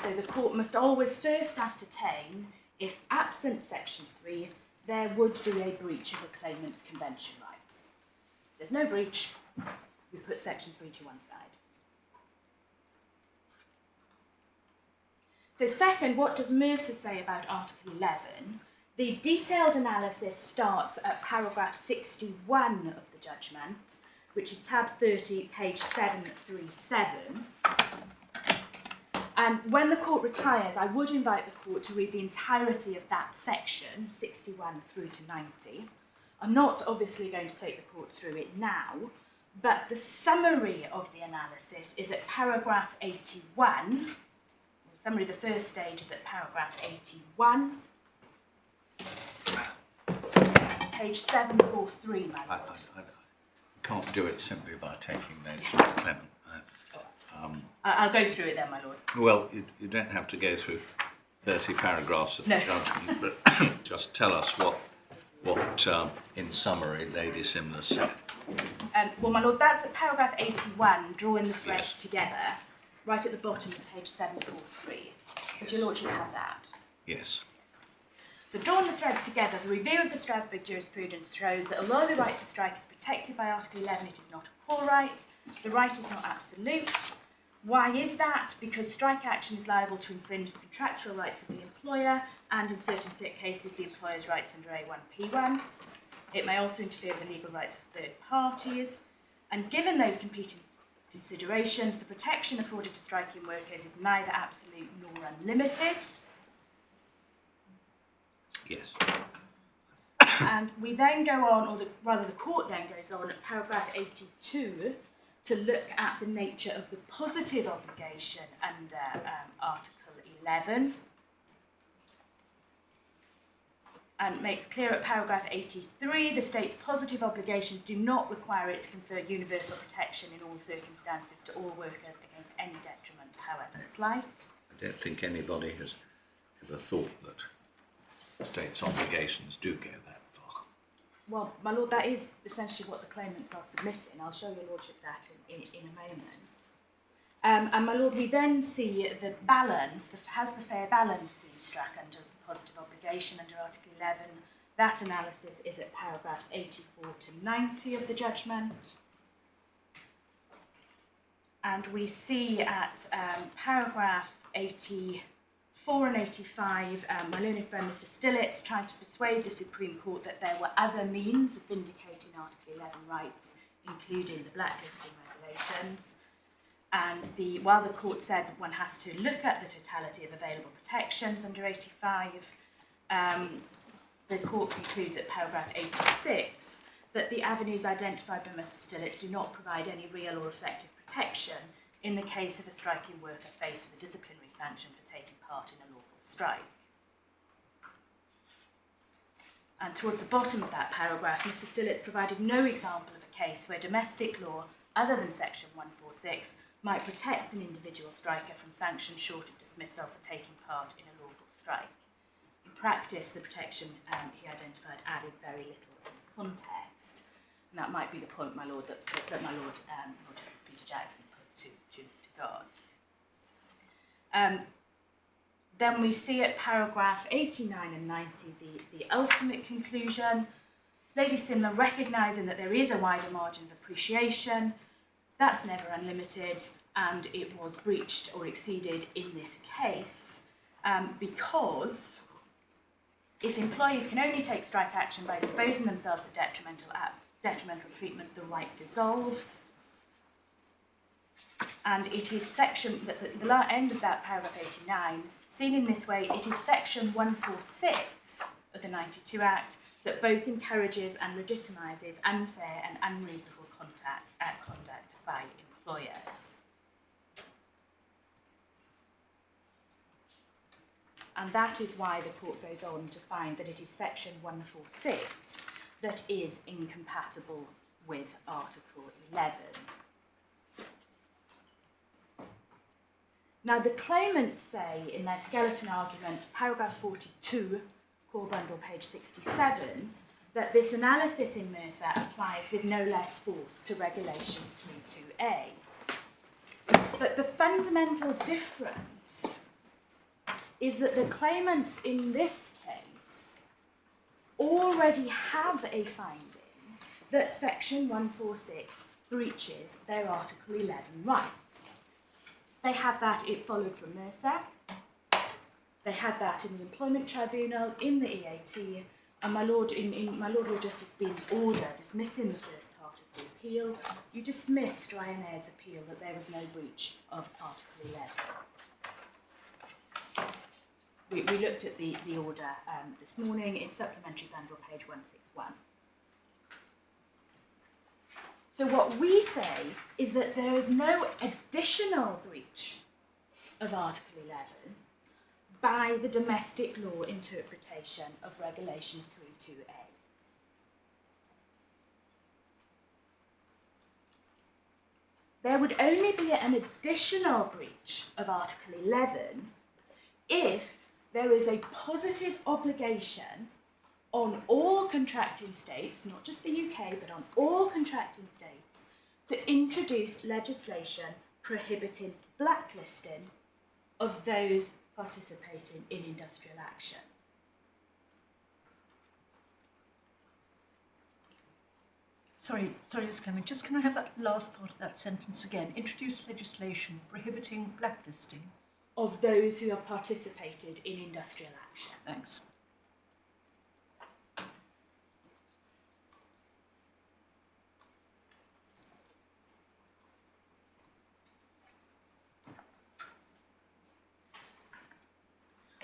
So the court must always first ascertain if, absent Section 3, there would be a breach of a claimant's convention rights. If there's no breach, we put Section 3 to one side. So second, what does Mercer say about Article 11? The detailed analysis starts at paragraph 61 of the judgment, which is tab 30, page 737. When the court retires, I would invite the court to read the entirety of that section, 61 through to 90. I'm not obviously going to take the court through it now, but the summary of the analysis is at paragraph 81. The summary of the first stage is at paragraph 81. Page 743, my lord. I can't do it simply by taking notes, Mr. Clement. I'll go through it then, my lord. Well, you don't have to go through 30 paragraphs of the judgment, but just tell us what in summary, Lady Simler said. Well, my lord, that's at paragraph 81, drawing the threads Yes. together, right at the bottom of page 743. Does your lordship have that? Yes. So drawing the threads together, the review of the Strasbourg jurisprudence shows that although the right to strike is protected by Article 11, it is not a core right. The right is not absolute. Why is that? Because strike action is liable to infringe the contractual rights of the employer and in certain cases the employer's rights under A1P1. It may also interfere with the legal rights of third parties. And given those competing considerations, the protection afforded to striking workers is neither absolute nor unlimited. Yes. And we then go on, or rather the court then goes on at paragraph 82 to look at the nature of the positive obligation under Article 11. And makes clear at paragraph 83, the state's positive obligations do not require it to confer universal protection in all circumstances to all workers against any detriment, however slight. I don't think anybody has ever thought that the state's obligations do go that far. Well, my lord, that is essentially what the claimants are submitting. I'll show your lordship that in a moment. And my lord, we then see the balance, has the fair balance been struck under the positive obligation under Article 11? That analysis is at paragraphs 84 to 90 of the judgment. And we see at paragraph 84 and 85, my learned friend Mr. Stillett's trying to persuade the Supreme Court that there were other means of vindicating Article 11 rights, including the blacklisting regulations. And while the court said one has to look at the totality of available protections under 85, the court concludes at paragraph 86 that the avenues identified by Mr. Stillett's do not provide any real or effective protection in the case of a striking worker faced with a disciplinary sanction for taking part in a lawful strike. And towards the bottom of that paragraph, Mr. Stillett's provided no example of a case where domestic law, other than section 146, might protect an individual striker from sanction short of dismissal for taking part in a lawful strike. In practice, the protection he identified added very little in context. And that might be the point, my lord, that my lord, Lord Justice Peter Jackson put to Mr. Guard. Then we see at paragraph 89 and 90 the ultimate conclusion. Lady Simler recognising that there is a wider margin of appreciation, that's never unlimited, and it was breached or exceeded in this case because if employees can only take strike action by exposing themselves to detrimental treatment, the right dissolves. And it is section, the end of that paragraph 89, seen in this way, it is section 146 of the 92 Act that both encourages and legitimises unfair and unreasonable conduct by employers. And that is why the court goes on to find that it is section 146 that is incompatible with Article 11. Now, the claimants say in their skeleton argument, paragraph 42, core bundle, page 67, that this analysis in Mercer applies with no less force to Regulation 32A. But the fundamental difference is that the claimants in this case already have a finding that section 146 breaches their Article 11 rights. They had that, it followed from Mercer. They had that in the Employment Tribunal, in the EAT, and my Lord, in my Lord Justice Bean's order dismissing the first part of the appeal, you dismissed Ryanair's appeal that there was no breach of Article 11. We looked at the order this morning. It's supplementary bundle, page 161. So what we say is that there is no additional breach of Article 11 by the domestic law interpretation of Regulation 32A. There would only be an additional breach of Article 11 if there is a positive obligation on all contracting states, not just the UK, but on all contracting states, to introduce legislation prohibiting blacklisting of those participating in industrial action. Sorry, Ms. Clement, just can I have that last part of that sentence again? Introduce legislation prohibiting blacklisting of those who have participated in industrial action. Thanks.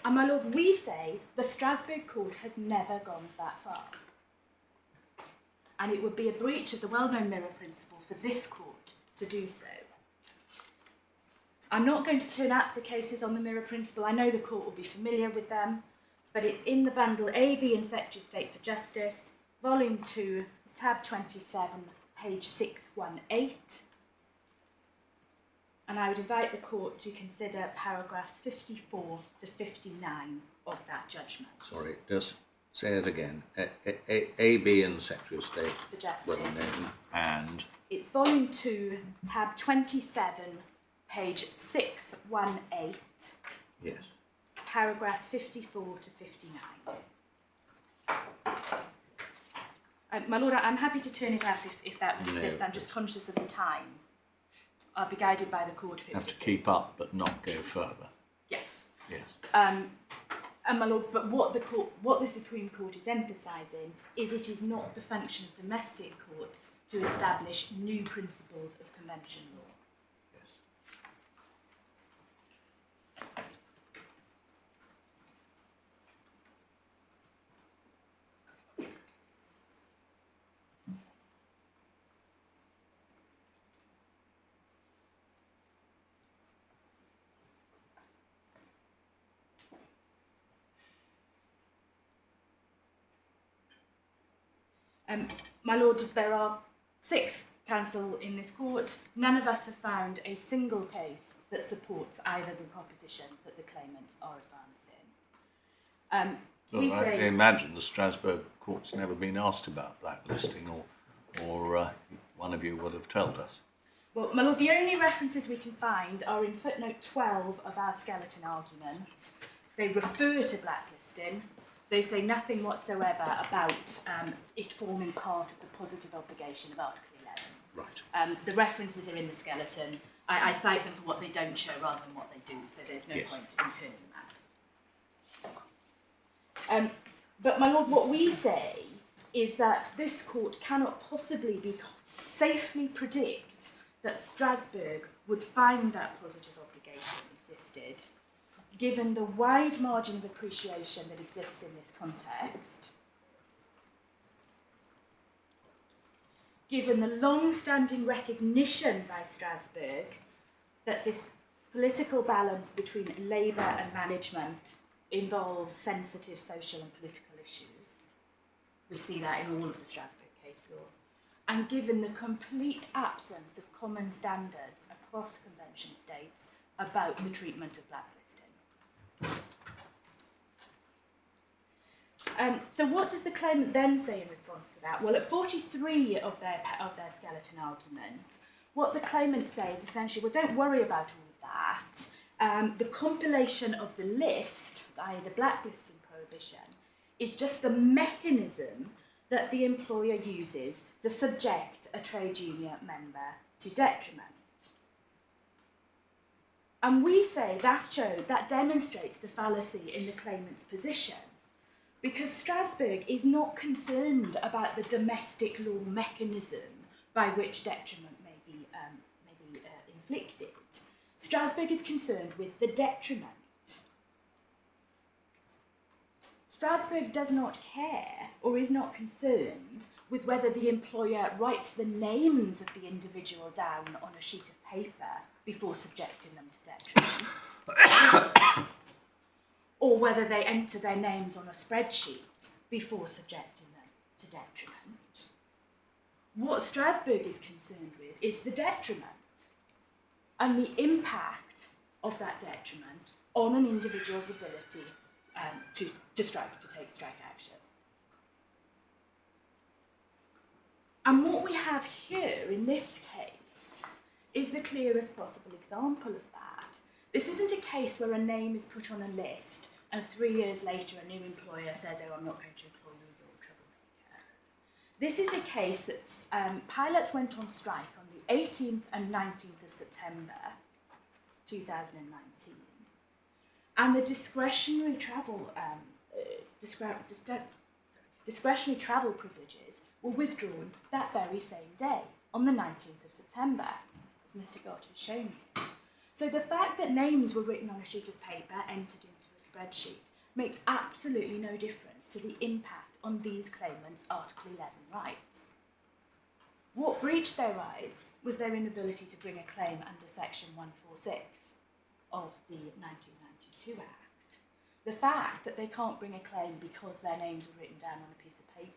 And my lord, we say the Strasbourg Court has never gone that far. And it would be a breach of the well-known mirror principle for this court to do so. I'm not going to turn out the cases on the mirror principle. I know the court will be familiar with them, but it's in the bundle A, B and Secretary of State for Justice, volume 2, tab 27, page 618. And I would invite the court to consider paragraphs 54 to 59 of that judgment. Sorry, just say it again. A, B and Secretary of State. For Justice. Well known. And? It's volume 2, tab 27, page 618. Yes. Paragraphs 54 to 59. My lord, I'm happy to turn it up if that would assist. No, I'm just conscious of the time. I'll be guided by the court if it have would to assist. keep up but not go further. Yes. Yes. And my lord, but what the Supreme Court is emphasising is it is not the function of domestic courts to establish new principles of convention law. Yes. My lord, there are 6 counsel in this court. None of us have found a single case that supports either the propositions that the claimants are advancing. I imagine the Strasbourg Court's never been asked about blacklisting, or one of you would have told us. Well, my lord, the only references we can find are in footnote 12 of our skeleton argument. They refer to blacklisting. They say nothing whatsoever about it forming part of the positive obligation of Article 11. Right. The references are in the skeleton. I cite them for what they don't show rather than what they do, so there's no point in turning them out. But my lord, what we say is that this court cannot possibly safely predict that Strasbourg would find that positive obligation existed, given the wide margin of appreciation that exists in this context, given the long-standing recognition by Strasbourg that this political balance between labour and management involves sensitive social and political issues. We see that in all of the Strasbourg case law. And given the complete absence of common standards across convention states about the treatment of blacklisting. So what does the claimant then say in response to that? Well, at 43 of their skeleton argument, what the claimant says essentially, well, don't worry about all of that. The compilation of the list, i.e. the blacklisting prohibition, is just the mechanism that the employer uses to subject a trade union member to detriment. And we say that demonstrates the fallacy in the claimant's position, because Strasbourg is not concerned about the domestic law mechanism by which detriment may be inflicted. Strasbourg is concerned with the detriment. Strasbourg does not care or is not concerned with whether the employer writes the names of the individual down on a sheet of paper before subjecting them to detriment, or whether they enter their names on a spreadsheet before subjecting them to detriment. What Strasbourg is concerned with is the detriment and the impact of that detriment on an individual's ability to take strike action. And what we have here in this case is the clearest possible example of that. This isn't a case where a name is put on a list and 3 years later a new employer says, oh, I'm not going to employ you, you're a troublemaker. This is a case that pilots went on strike on the 18th and 19th of September 2019. And the discretionary travel privileges were withdrawn that very same day, on the 19th of September, as Mr. Gott has shown you. So the fact that names were written on a sheet of paper, entered into a spreadsheet, makes absolutely no difference to the impact on these claimants' Article 11 rights. What breached their rights was their inability to bring a claim under Section 146 of the 1992 Act. The fact that they can't bring a claim because their names were written down on a piece of paper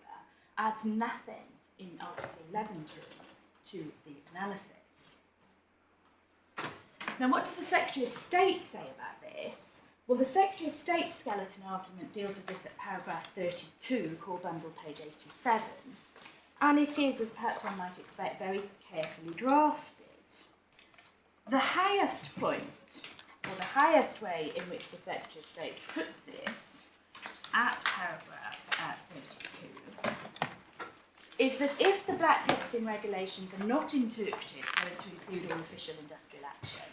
adds nothing in Article 11 terms to the analysis. Now, what does the Secretary of State say about this? Well, the Secretary of State skeleton argument deals with this at paragraph 32, core bundle page 87, and it is, as perhaps one might expect, very carefully drafted. The highest point, or the highest way in which the Secretary of State puts it, at paragraph 32, is that if the blacklisting regulations are not interpreted so as to include all official industrial action,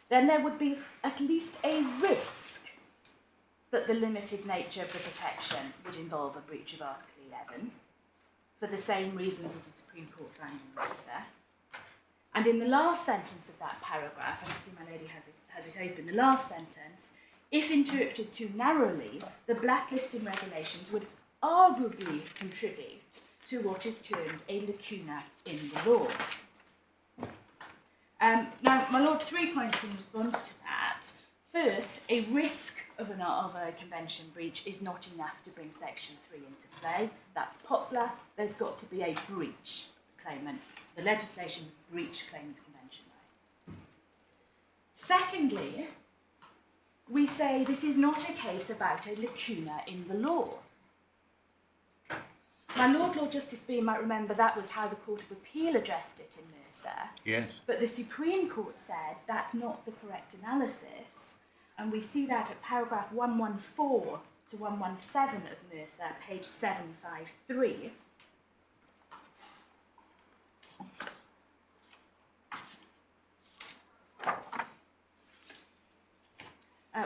then there would be at least a risk that the limited nature of the protection would involve a breach of Article 11, for the same reasons as the Supreme Court found in Morais. And in the last sentence of that paragraph, and I see my lady has it open, the last sentence, if interpreted too narrowly, the blacklisting regulations would arguably contribute to what is termed a lacuna in the law. Now, my Lord, 3 points in response to that. First, a risk of a convention breach is not enough to bring Section 3 into play. That's popular. There's got to be a breach of claimants. The legislation must breach claimants' convention rights. Secondly, we say this is not a case about a lacuna in the law. My Lord Justice Bean might remember that was how the Court of Appeal addressed it in Mercer. Yes. But the Supreme Court said that's not the correct analysis, and we see that at paragraph 114 to 117 of Mercer, page 753.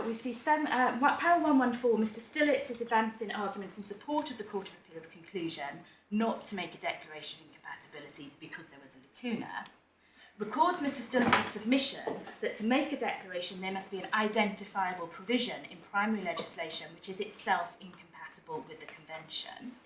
We see paragraph 114, Mr. Stillitz is advancing arguments in support of the Court of Appeal's conclusion not to make a declaration of incompatibility because there was a lacuna, records Mr. Stilitz's submission that to make a declaration there must be an identifiable provision in primary legislation which is itself incompatible with the convention.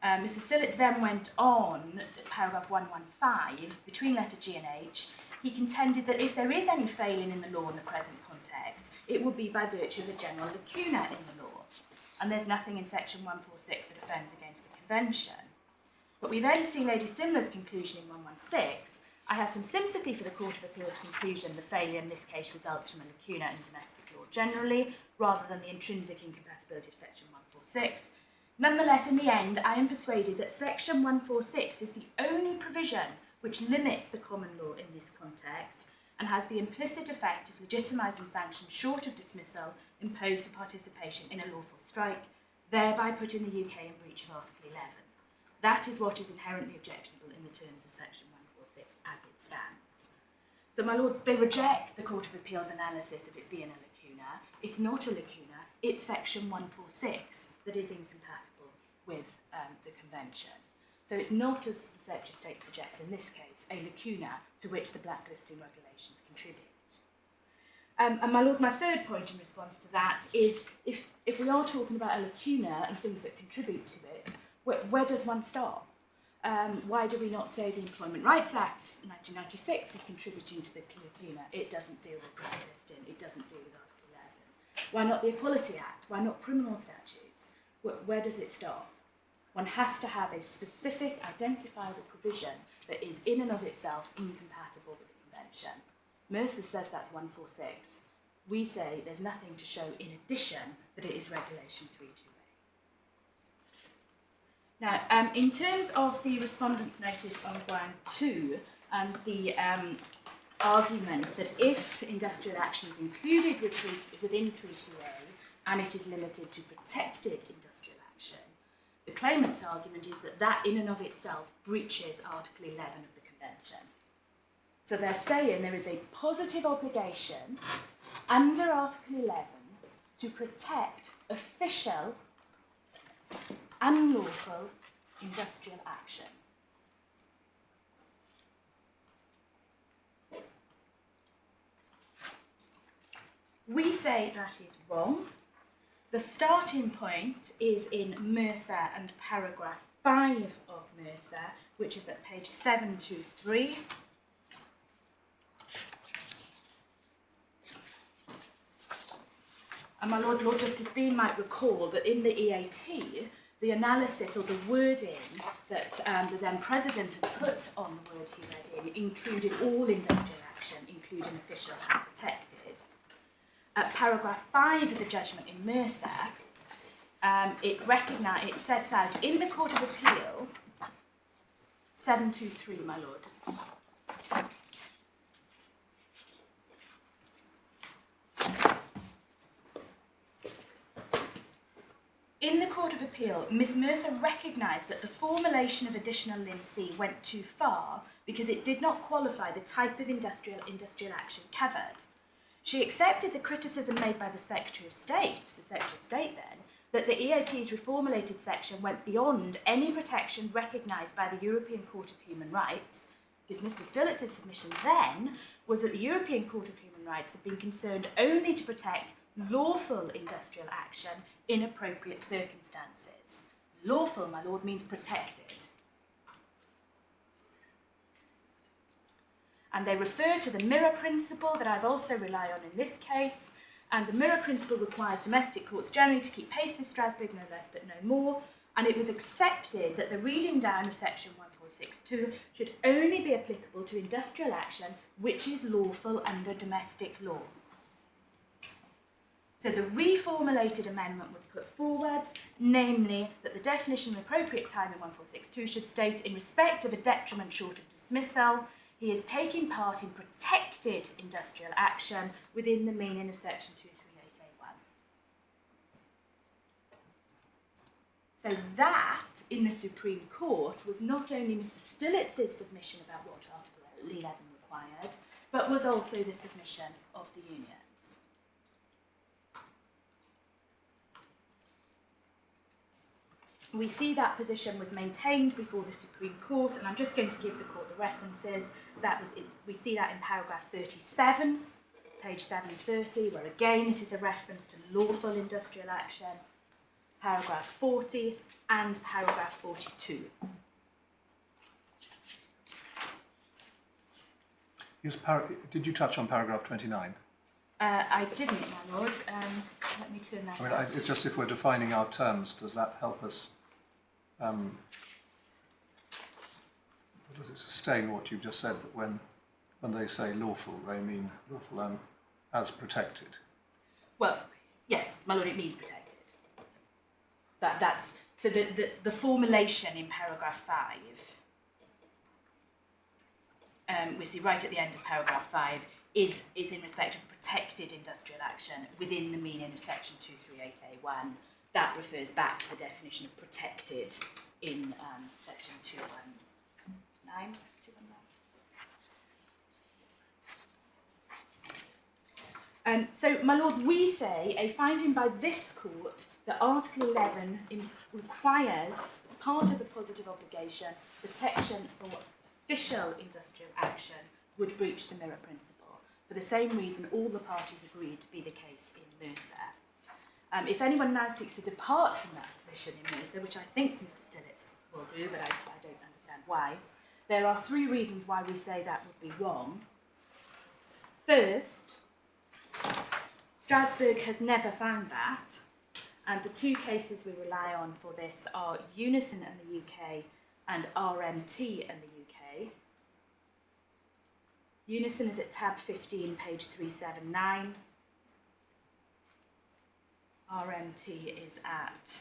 Mr. Stillitz then went on, paragraph 115, between letter G and H, he contended that if there is any failing in the law in the present context, it would be by virtue of a general lacuna in the law. And there's nothing in section 146 that offends against the convention. But we then see Lady Simler's conclusion in 116. I have some sympathy for the Court of Appeal's conclusion the failure in this case results from a lacuna in domestic law generally, rather than the intrinsic incompatibility of section 146. Nonetheless, in the end, I am persuaded that section 146 is the only provision which limits the common law in this context and has the implicit effect of legitimising sanctions short of dismissal imposed for participation in a lawful strike, thereby putting the UK in breach of Article 11. That is what is inherently objectionable in the terms of section 146 as it stands. So, my Lord, they reject the Court of Appeal's analysis of it being a lacuna. It's not a lacuna, it's section 146 that is incompatible with the convention. So it's not, as the Secretary of State suggests in this case, a lacuna to which the blacklisting regulations contribute. And my lord, my third point in response to that is if we are talking about a lacuna and things that contribute to it, where does one start? Why do we not say the Employment Rights Act 1996 is contributing to the lacuna? It doesn't deal with blacklisting, it doesn't deal with Article 11. Why not the Equality Act? Why not criminal statutes? Where does it start? One has to have a specific identifiable provision that is in and of itself incompatible with the Convention. Mercer says that's 146. We say there's nothing to show in addition that it is Regulation 328. Now, in terms of the Respondents' Notice on ground 2 and the argument that if industrial action is included within 328 and it is limited to protected industrial action, the claimant's argument is that that in and of itself breaches Article 11 of the Convention. So they're saying there is a positive obligation under Article 11 to protect official, unlawful industrial action. We say that is wrong. The starting point is in Mercer and paragraph 5 of Mercer, which is at page 723. And my Lord Justice Bean might recall that in the EAT, the analysis or the wording that the then President had put on the words he read in included all industrial action, including official and protected. At paragraph 5 of the judgment in Mercer, it sets out in the Court of Appeal, 723, my Lord. In the Court of Appeal, Ms Mercer recognised that the formulation of additional lim C went too far because it did not qualify the type of industrial action covered. She accepted the criticism made by the Secretary of State then, that the EAT's reformulated section went beyond any protection recognised by the European Court of Human Rights, because Mr Stilitz's submission then was that the European Court of Human Rights had been concerned only to protect lawful industrial action in appropriate circumstances. Lawful, my Lord, means protected. And they refer to the mirror principle that I've also relied on in this case, and the mirror principle requires domestic courts generally to keep pace with Strasbourg, no less but no more, and it was accepted that the reading down of section 1462 should only be applicable to industrial action which is lawful under domestic law. So the reformulated amendment was put forward, namely that the definition of appropriate time in 1462 should state, in respect of a detriment short of dismissal, he is taking part in protected industrial action within the meaning of section 238A1. So that, in the Supreme Court, was not only Mr Stilitz's submission about what Article 11 required, but was also the submission of the union. We see that position was maintained before the Supreme Court, and I'm just going to give the court the references. We see that in paragraph 37, page 730, where again it is a reference to lawful industrial action, paragraph 40 and paragraph 42. Did you touch on paragraph 29? I didn't, my lord. Let me turn that I mean, it's just if we're defining our terms, does that help us? Does it sustain what you've just said, that when they say lawful, they mean lawful as protected? Well, yes, my lord, it means protected. That's so the formulation in paragraph 5, we see right at the end of paragraph 5, is in respect of protected industrial action within the meaning of section 238A1. That refers back to the definition of protected in section 219. So, my lord, we say a finding by this court that Article 11 requires, as part of the positive obligation, protection for official industrial action would breach the mirror principle. For the same reason, all the parties agreed to be the case in Mercer. If anyone now seeks to depart from that position in Mercer, which I think Mr. Stillitz will do, but I don't understand why, there are 3 reasons why we say that would be wrong. First, Strasbourg has never found that, and the 2 cases we rely on for this are Unison in the UK and RMT in the UK. Unison is at tab 15, page 379. RMT is at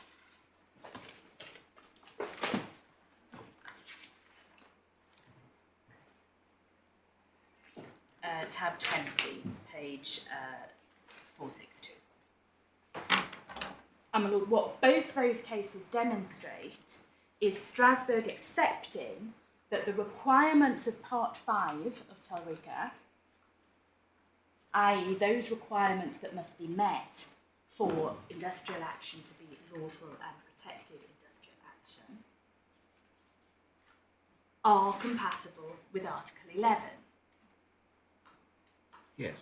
tab 20, page 462. My Lord, what both those cases demonstrate is Strasbourg accepting that the requirements of Part 5 of TULRCA, i.e. those requirements that must be met for industrial action to be lawful and protected industrial action, are compatible with Article 11. Yes.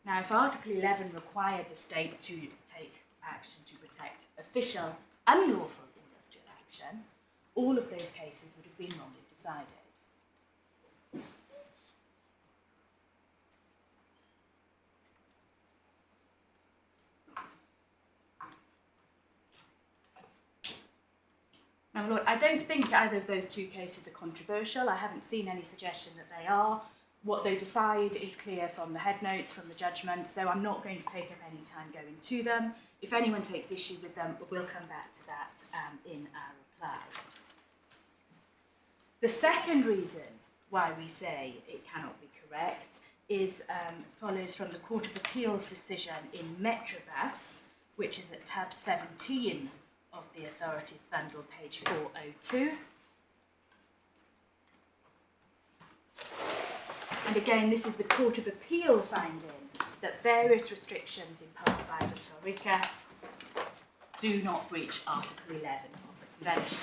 Now, if Article 11 required the state to take action to protect official unlawful industrial action, all of those cases would have been wrongly decided. Now, my Lord, I don't think either of those 2 cases are controversial. I haven't seen any suggestion that they are. What they decide is clear from the head notes, from the judgment, so I'm not going to take up any time going to them. If anyone takes issue with them, we'll come back to that in our reply. The second reason why we say it cannot be correct is follows from the Court of Appeals decision in Metrobus, which is at tab 17 of the authorities bundle, page 402. And again, this is the Court of Appeal finding that various restrictions in Part 5 of TULRCA do not breach Article 11 of the Convention.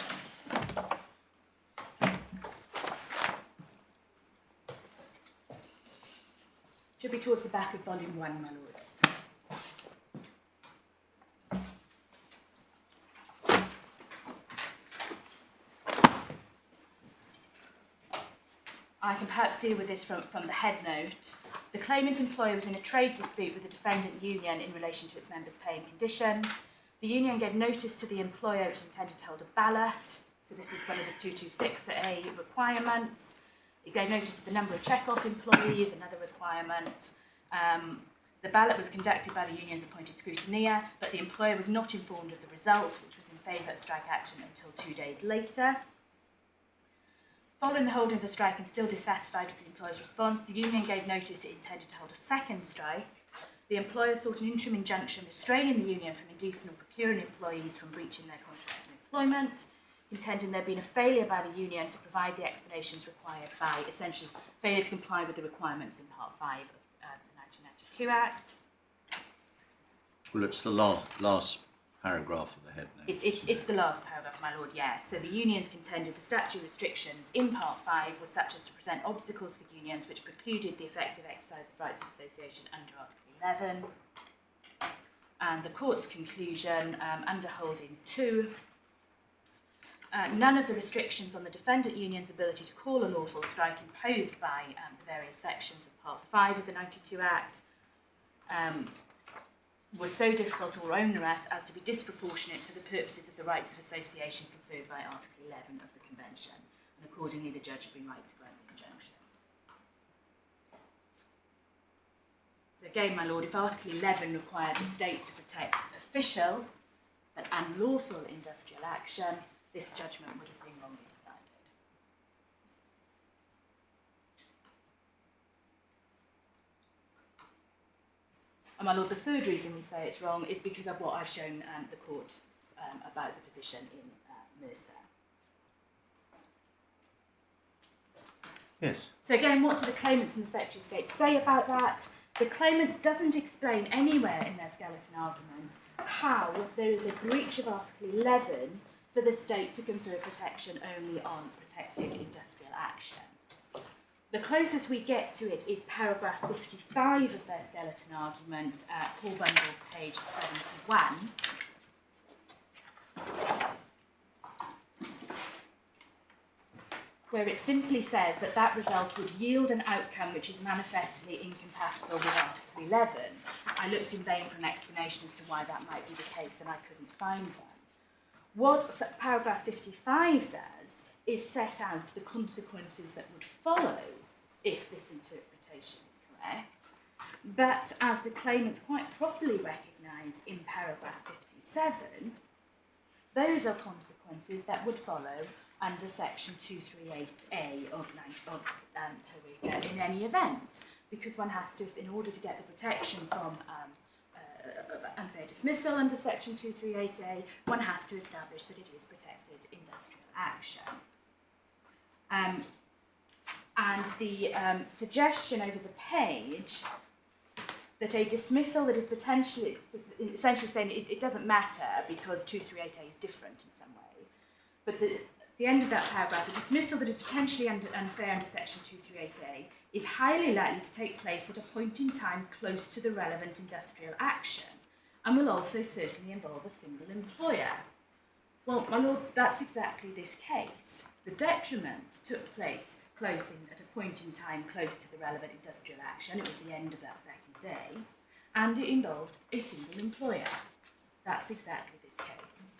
Should be towards the back of Volume 1, my Lord. I can perhaps deal with this from the head note. The claimant employer was in a trade dispute with the defendant union in relation to its members' pay and conditions. The union gave notice to the employer which intended to hold a ballot. So this is one of the 226A requirements. It gave notice of the number of check-off employees, another requirement. The ballot was conducted by the union's appointed scrutineer, but the employer was not informed of the result, which was in favour of strike action until 2 days later. Following the holding of the strike and still dissatisfied with the employer's response, the union gave notice it intended to hold a second strike. The employer sought an interim injunction restraining the union from inducing or procuring employees from breaching their contracts of employment, contending there had been a failure by the union to provide the explanations required by, essentially, failure to comply with the requirements in Part 5 of the 1992 Act. Well, it's the last paragraph of the head note. It's the last paragraph, my Lord, yes. So the unions contended the statute restrictions in Part 5 were such as to present obstacles for unions which precluded the effective exercise of rights of association under Article 11. And the court's conclusion, under holding 2, none of the restrictions on the defendant union's ability to call a lawful strike imposed by the various sections of Part 5 of the 92 Act was so difficult or onerous as to be disproportionate for the purposes of the rights of association conferred by Article 11 of the Convention, and accordingly the judge had been right to grant the injunction. So again, my Lord, if Article 11 required the state to protect official but unlawful industrial action, this judgment would have been wrongly decided. And my Lord, the third reason we say it's wrong is because of what I've shown the court about the position in Mercer. Yes. So again, what do the claimants and the Secretary of State say about that? The claimant doesn't explain anywhere in their skeleton argument how there is a breach of Article 11 for the state to confer protection only on protected industrial action. The closest we get to it is paragraph 55 of their skeleton argument, core bundle, page 71. Where it simply says that that result would yield an outcome which is manifestly incompatible with Article 11. I looked in vain for an explanation as to why that might be the case, and I couldn't find one. What paragraph 55 does is set out the consequences that would follow if this interpretation is correct, but as the claimants quite properly recognise in paragraph 57, those are consequences that would follow under section 238A of TULRCA in any event, because one has to, in order to get the protection from unfair dismissal under section 238A, one has to establish that it is protected industrial action. And the suggestion over the page that a dismissal that is potentially, essentially saying it doesn't matter because 238A is different in some way, but the end of that paragraph, the dismissal that is potentially unfair under section 238A is highly likely to take place at a point in time close to the relevant industrial action and will also certainly involve a single employer. Well, my lord, that's exactly this case. The detriment took place at a point in time close to the relevant industrial action. It was the end of that second day, and it involved a single employer. That's exactly this case.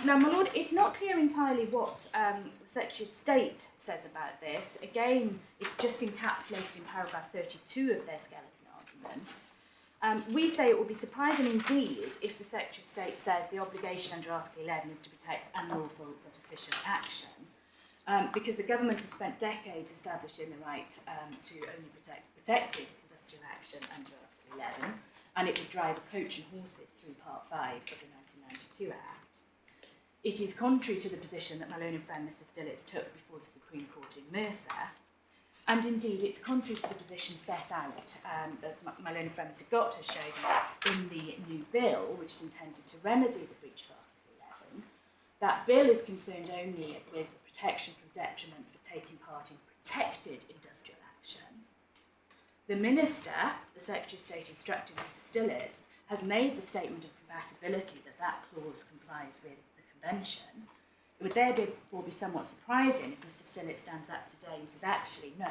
Now, my lord, it's not clear entirely what the Secretary of State says about this. Again, it's just encapsulated in paragraph 32 of their skeleton argument. We say it will be surprising indeed if the Secretary of State says the obligation under Article 11 is to protect unlawful but official action, because the government has spent decades establishing the right to only protect protected industrial action under Article 11, and it would drive a coach and horses through Part 5 of the 1992 Act. It is contrary to the position that my learned friend Mr Stillitz took before the Supreme Court in Mercer, and indeed it's contrary to the position set out that my learned friend Mr Gott has shown in the new bill, which is intended to remedy the breach of Article 11. That bill is concerned only with the protection from detriment for taking part in protected industrial action. The Minister, the Secretary of State instructing Mr Stillitz, has made the statement of compatibility that that clause complies with Convention. It would therefore be somewhat surprising if Mr Stillitz stands up today and says, actually, no,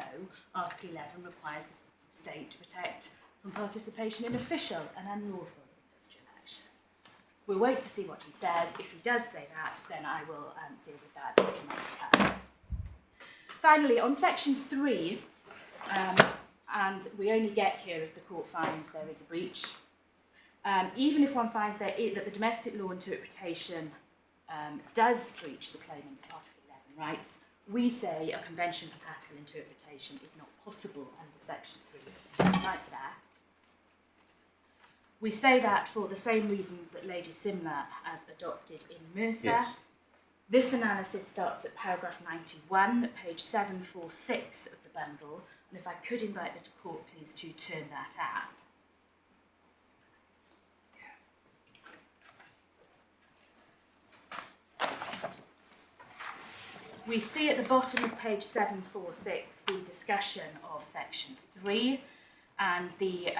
Article 11 requires the state to protect from participation in official and unlawful industrial action. We'll wait to see what he says. If he does say that, then I will deal with that in my behalf. Finally, on section 3, and we only get here if the court finds there is a breach, even if one finds that the domestic law interpretation does breach the claimant's Article 11 rights, we say a convention-compatible interpretation is not possible under Section 3 of the Human Rights Act. We say that for the same reasons that Lady Simler has adopted in Mercer. Yes. This analysis starts at paragraph 91, page 746 of the bundle, and if I could invite the court please to turn that up. We see at the bottom of page 746 the discussion of section 3, and the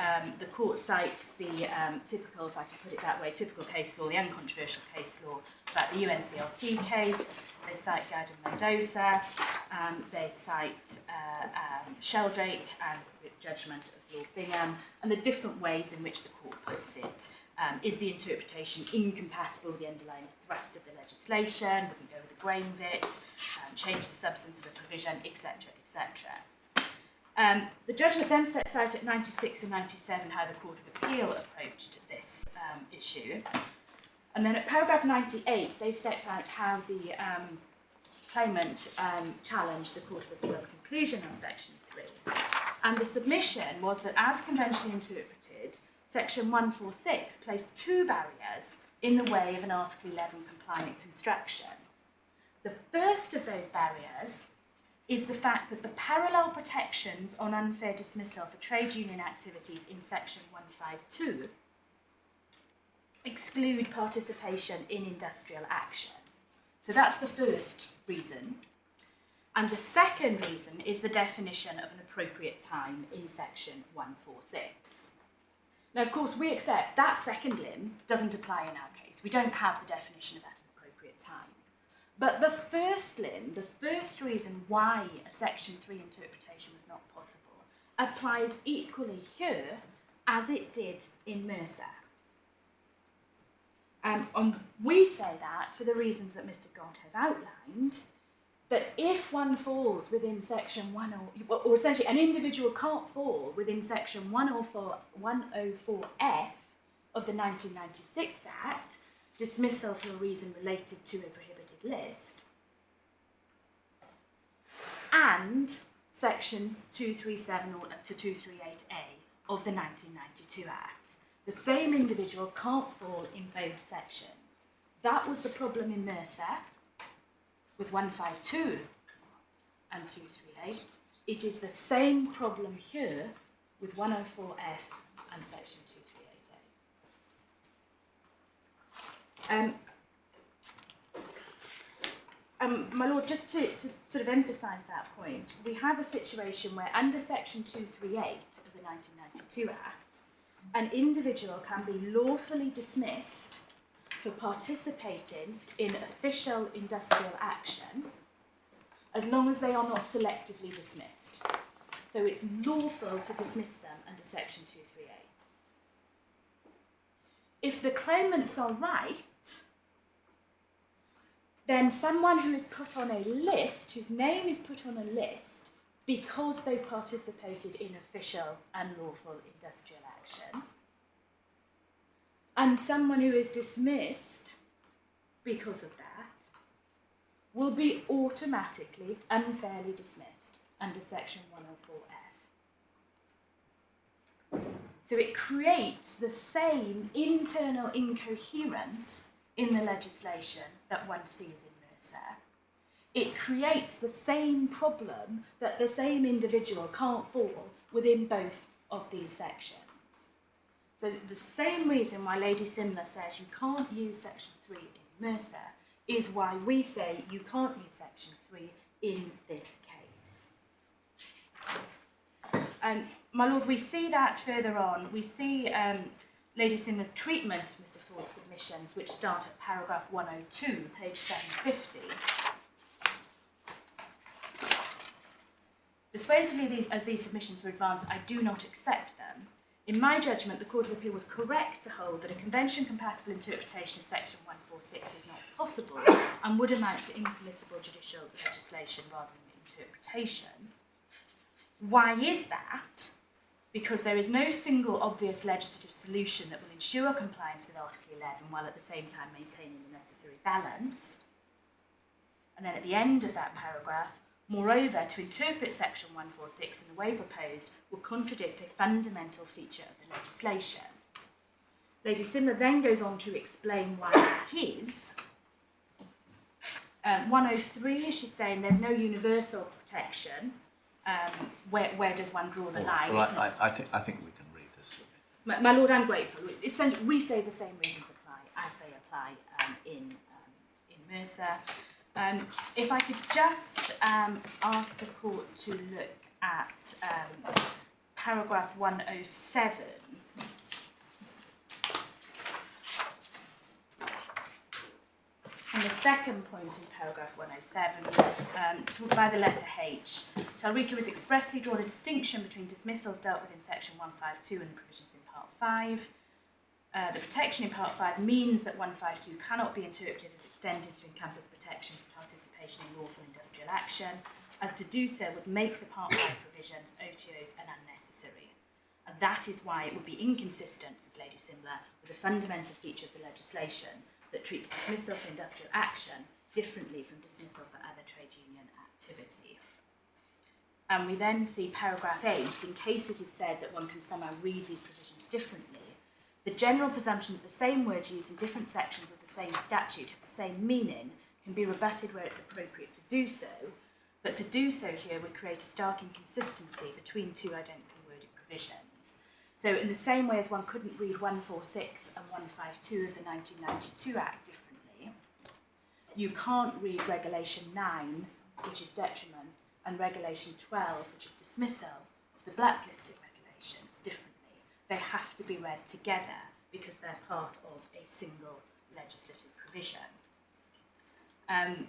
court cites the typical, if I can put it that way, typical case law, the uncontroversial case law about the UNCLC case. They cite Gowden Mendoza, they cite Sheldrake and the judgment of Lord Bingham, and the different ways in which the court puts it. Is the interpretation incompatible with the underlying thrust of the legislation? Would we go with the grain of it? Change the substance of a provision, etc., etc. The judgment then sets out at 96 and 97 how the Court of Appeal approached this issue. And then at paragraph 98, they set out how the claimant challenged the Court of Appeal's conclusion on section 3. And the submission was that as conventionally interpreted, Section 146 placed two barriers in the way of an Article 11 compliant construction. The first of those barriers is the fact that the parallel protections on unfair dismissal for trade union activities in Section 152 exclude participation in industrial action. So that's the first reason. And the second reason is the definition of an appropriate time in section 146. Now, of course, we accept that second limb doesn't apply in our case. We don't have the definition of at an appropriate time. But the first limb, the first reason why a section 3 interpretation was not possible, applies equally here as it did in Mercer. And we say that for the reasons that Mr. God has outlined, that if one falls within section 104, or essentially an individual can't fall within section 104F of the 1996 Act, dismissal for a reason related to a prohibited list, and section 237 to 238A of the 1992 Act. The same individual can't fall in both sections. That was the problem in Mercer with 152 and 238. It is the same problem here with 104F and section 238A. My Lord, just to sort of emphasise that point, we have a situation where under section 238 of the 1992 Act, an individual can be lawfully dismissed for participating in official industrial action as long as they are not selectively dismissed. So it's lawful to dismiss them under section 238. If the claimants are right, then someone who is put on a list, whose name is put on a list because they've participated in official and lawful industrial action, and someone who is dismissed because of that, will be automatically unfairly dismissed under section 104F. So it creates the same internal incoherence in the legislation that one sees in Mercer. It creates the same problem that the same individual can't fall within both of these sections. So the same reason why Lady Simler says you can't use section 3 in Mercer is why we say you can't use section 3 in this case. My Lord, we see that further on. We see Lady Simler's treatment of Mr. Ford's submissions, which start at paragraph 102, page 750. Persuasively, as these submissions were advanced, I do not accept them. In my judgment, the Court of Appeal was correct to hold that a convention-compatible interpretation of section 146 is not possible and would amount to impermissible judicial legislation rather than interpretation. Why is that? Because there is no single obvious legislative solution that will ensure compliance with Article 11 while at the same time maintaining the necessary balance. And then at the end of that paragraph, moreover, to interpret section 146 in the way proposed will contradict a fundamental feature of the legislation. Lady Simler then goes on to explain why that is. 103, she's saying there's no universal protection. Where does one draw the line? Well, I think we can read this. My Lord, I'm grateful. Essentially, we say the same reasons apply as they apply in Mercer. If I could just ask the court to look at paragraph 107. And the second point in paragraph 107, by the letter H, TULRCA has expressly drawn a distinction between dismissals dealt with in section 152 and the provisions in part 5. The protection in part 5 means that 152 cannot be interpreted as extended to encompass protection for participation in lawful industrial action, as to do so would make the part 5 provisions, OTOs, and unnecessary. And that is why it would be inconsistent, says Lady Simler, with a fundamental feature of the legislation that treats dismissal for industrial action differently from dismissal for other trade union activity. And we then see paragraph 8, in case it is said that one can somehow read these provisions differently, the general presumption that the same words used in different sections of the same statute have the same meaning can be rebutted where it's appropriate to do so, but to do so here would create a stark inconsistency between two identically worded provisions. So in the same way as one couldn't read 146 and 152 of the 1992 Act differently, you can't read Regulation 9 which is detriment, and Regulation 12, which is dismissal of the blacklisting regulations, differently. They have to be read together because they're part of a single legislative provision. And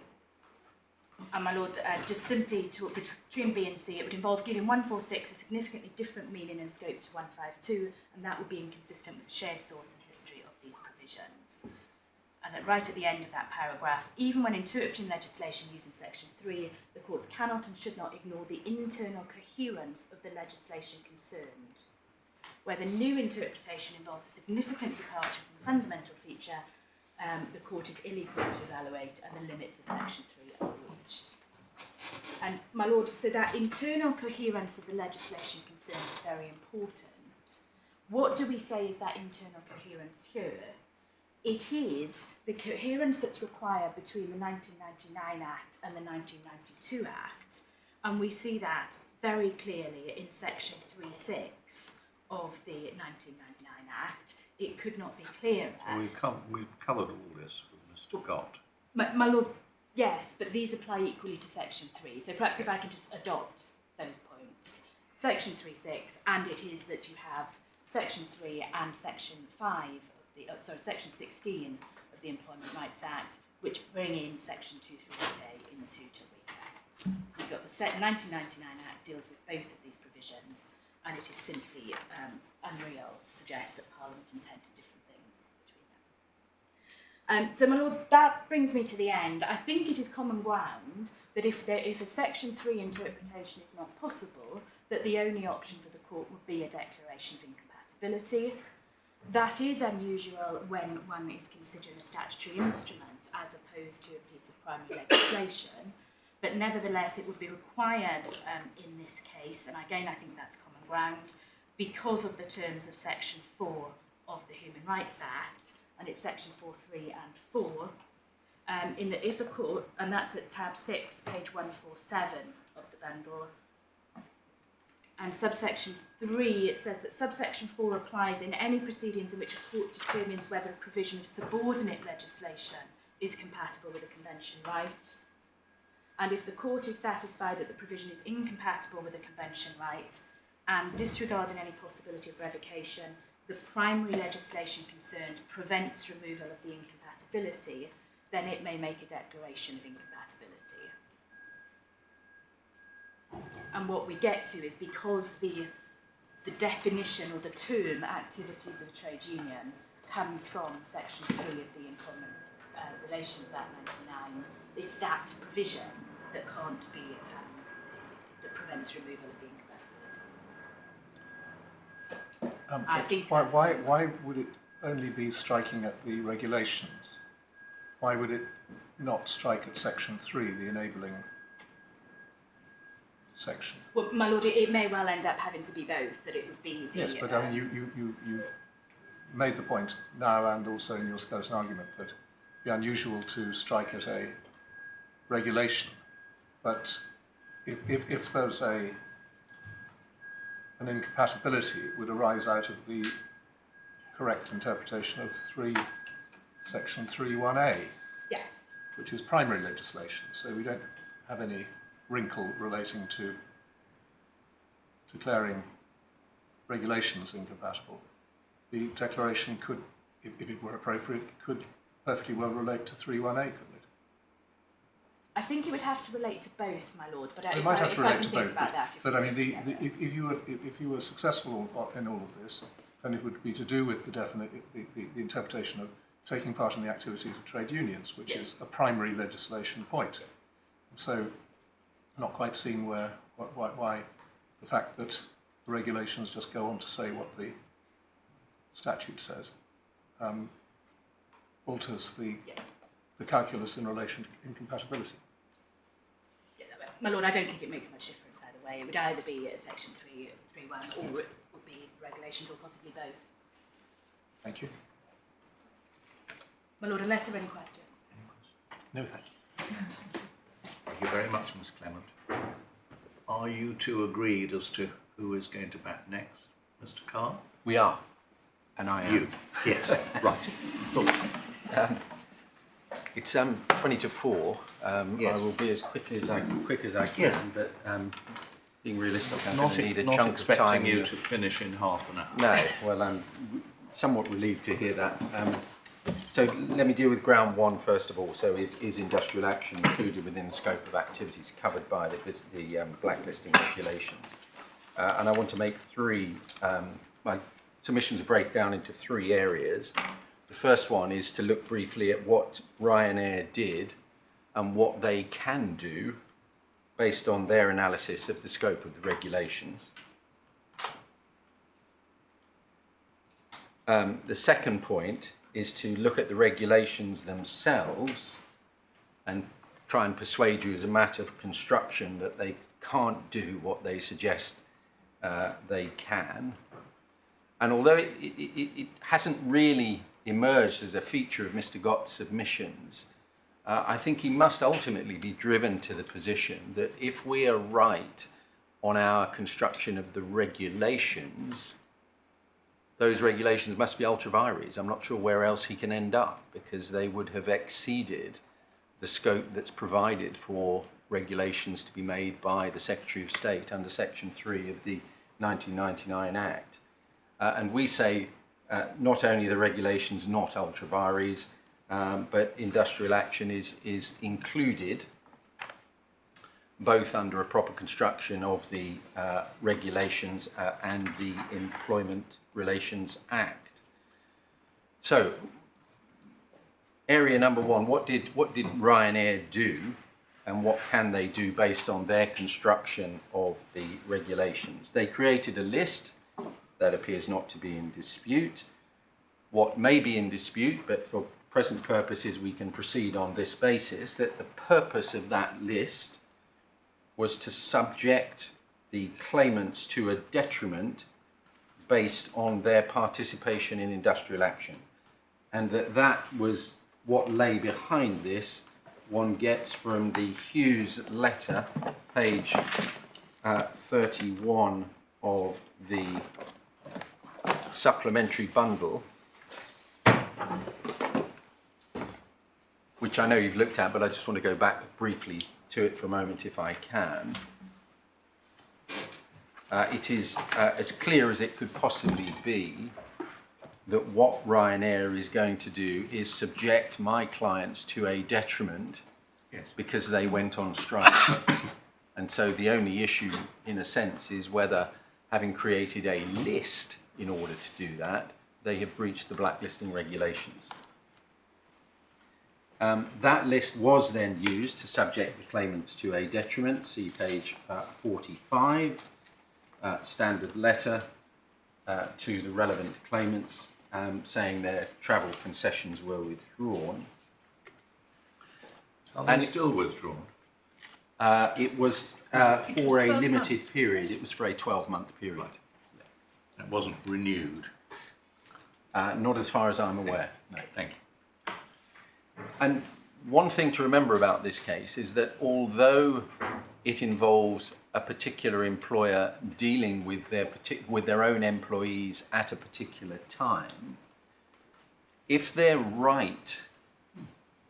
my Lord, just simply between B and C, it would involve giving 146 a significantly different meaning and scope to 152, and that would be inconsistent with the shared source and history of these provisions. And right at the end of that paragraph, even when interpreting legislation using Section 3, the courts cannot and should not ignore the internal coherence of the legislation concerned. Where the new interpretation involves a significant departure from the fundamental feature, the court is ill-equipped to evaluate, and the limits of Section 3 are reached. And, my Lord, so that internal coherence of the legislation concerned is very important. What do we say is that internal coherence here? It is the coherence that's required between the 1999 Act and the 1992 Act, and we see that very clearly in Section 3.6 of the 1999 Act. It could not be clearer. We've covered all this with Mr. Gott. My Lord, yes, but these apply equally to Section 3, so perhaps if I can just adopt those points. Section 3.6, and it is that you have Section 3 and Section 5 of the, Section 16 of the Employment Rights Act, which bring in Section 238A into TULRCA. So you've got the 1999 Act deals with both of these provisions, and it is simply unreal to suggest that Parliament intended different things between them. So, my Lord, that brings me to the end. I think it is common ground that if a Section 3 interpretation is not possible, that the only option for the court would be a declaration of incompatibility. That is unusual when one is considering a statutory instrument as opposed to a piece of primary legislation, but nevertheless it would be required in this case, and again I think that's common ground, because of the terms of Section 4 of the Human Rights Act, and it's Section 4.3 and 4, in that if a court, and that's at tab 6, page 147 of the bundle, and subsection 3, it says that subsection 4 applies in any proceedings in which a court determines whether a provision of subordinate legislation is compatible with a convention right. And if the court is satisfied that the provision is incompatible with a convention right, and disregarding any possibility of revocation, the primary legislation concerned prevents removal of the incompatibility, then it may make a declaration of incompatibility. And what we get to is because the definition or the term activities of a trade union comes from Section 3 of the Employment Relations Act 99, it's that provision that can't be, that prevents removal of the incompatibility. I think why would it only be striking at the regulations? Why would it not strike at Section 3, the enabling section? Well, my Lord, it may well end up having to be both, that it would be the... Yes, but I mean, you made the point now and also in your skeleton argument that it'd be unusual to strike at a regulation, but if there's an incompatibility, it would arise out of the correct interpretation of Section 3(1)(a), Yes. which is primary legislation, so we don't have any wrinkle relating to declaring regulations incompatible. The declaration could, if it were appropriate, could perfectly well relate to 3(1)(a), couldn't it? I think it would have to relate to both, my Lord, but It might have to relate to both, but I mean, if if you were successful in all of this, then it would be to do with the interpretation of taking part in the activities of trade unions, which is a primary legislation point. So, not quite seeing why the fact that the regulations just go on to say what the statute says alters the calculus in relation to incompatibility. My Lord, I don't think it makes much difference either way. It would either be at Section 3(1) or it would be regulations, or possibly both. Thank you. My Lord, unless there are any questions. No, thank you. Thank you very much, Miss Clement. Are you two agreed as to who is going to bat next? Mr. Carr? We are, and I am. You? Yes, right. Good. It's 20 to 4. I Yes. will be as quick as I can, Yeah. but being realistic, I'm Not, going to need a not chunk of expecting time. you to finish in half an hour. No, well, I'm somewhat relieved to hear that. So let me deal with ground one first of all. So is industrial action included within the scope of activities covered by the blacklisting regulations? And I want to make my submissions break down into 3 areas. The first one is to look briefly at what Ryanair did and what they can do based on their analysis of the scope of the regulations. The second point is to look at the regulations themselves and try and persuade you as a matter of construction that they can't do what they suggest they can. And although it hasn't really emerged as a feature of Mr. Gott's submissions, I think he must ultimately be driven to the position that if we are right on our construction of the regulations, those regulations must be ultra vires. I'm not sure where else he can end up, because they would have exceeded the scope that's provided for regulations to be made by the Secretary of State under Section 3 of the 1999 Act. And we say not only the regulations not ultra vires, but industrial action is included both under a proper construction of the regulations and the Employment Relations Act. So, area number one, what did Ryanair do, and what can they do based on their construction of the regulations? They created a list that appears not to be in dispute. What may be in dispute, but for present purposes we can proceed on this basis, that the purpose of that list was to subject the claimants to a detriment based on their participation in industrial action. And that was what lay behind this. One gets from the Hughes letter, page 31 of the supplementary bundle, which I know you've looked at, but I just want to go back briefly to it for a moment if I can. It is as clear as it could possibly be that what Ryanair is going to do is subject my clients to a detriment because they went on strike. And so the only issue, in a sense, is whether, having created a list in order to do that, they have breached the blacklisting regulations. That list was then used to subject the claimants to a detriment. See page 45, standard letter to the relevant claimants saying their travel concessions were withdrawn. Are they still withdrawn? It was for a limited period. It was for a 12-month period. Right. It wasn't renewed. Not as far as I'm aware, no. Thank you. And one thing to remember about this case is that although it involves a particular employer dealing with their own employees at a particular time, if they're right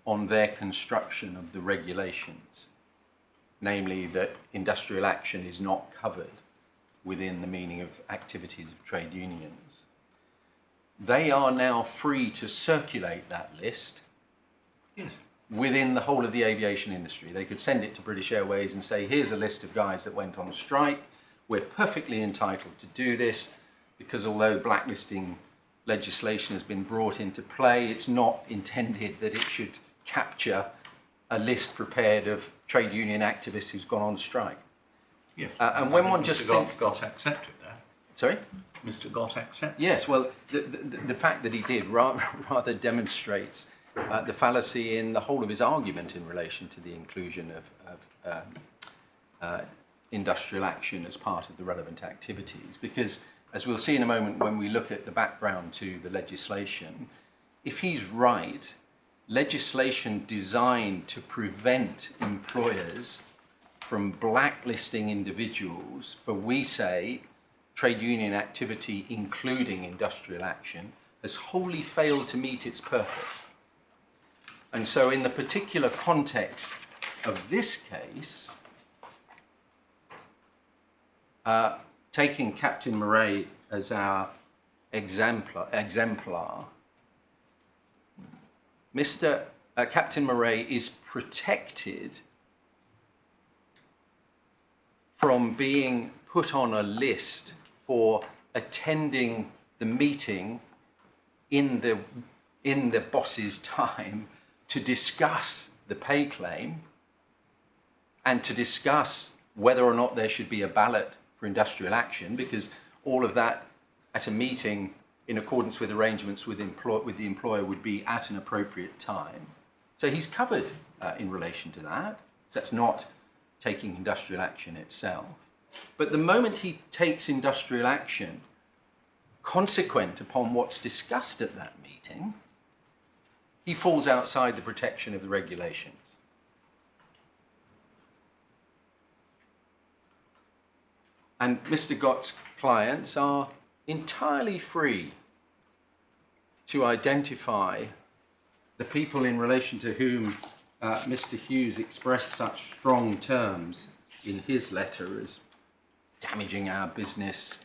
on their construction of the regulations, namely that industrial action is not covered within the meaning of activities of trade unions, they are now free to circulate that list within the whole of the aviation industry. They could send it to British Airways and say, here's a list of guys that went on strike. We're perfectly entitled to do this because although blacklisting legislation has been brought into play, it's not intended that it should capture a list prepared of trade union activists who's gone on strike. Yes. And when one just thinks... Mr. Gott accepted that. Sorry? Mr. Gott accepted. Yes, well, the fact that he did rather demonstrates the fallacy in the whole of his argument in relation to the inclusion of industrial action as part of the relevant activities. Because, as we'll see in a moment when we look at the background to the legislation, if he's right, legislation designed to prevent employers from blacklisting individuals for, we say, trade union activity including industrial action has wholly failed to meet its purpose. And so in the particular context of this case, taking Captain Morais as our exemplar, Captain Morais is protected from being put on a list for attending the meeting in the boss's time to discuss the pay claim and to discuss whether or not there should be a ballot for industrial action, because all of that at a meeting in accordance with arrangements with the employer would be at an appropriate time. So he's covered in relation to that. So that's not taking industrial action itself. But the moment he takes industrial action consequent upon what's discussed at that meeting, he falls outside the protection of the regulations. And Mr. Gott's clients are entirely free to identify the people in relation to whom Mr. Hughes expressed such strong terms in his letter as damaging our business,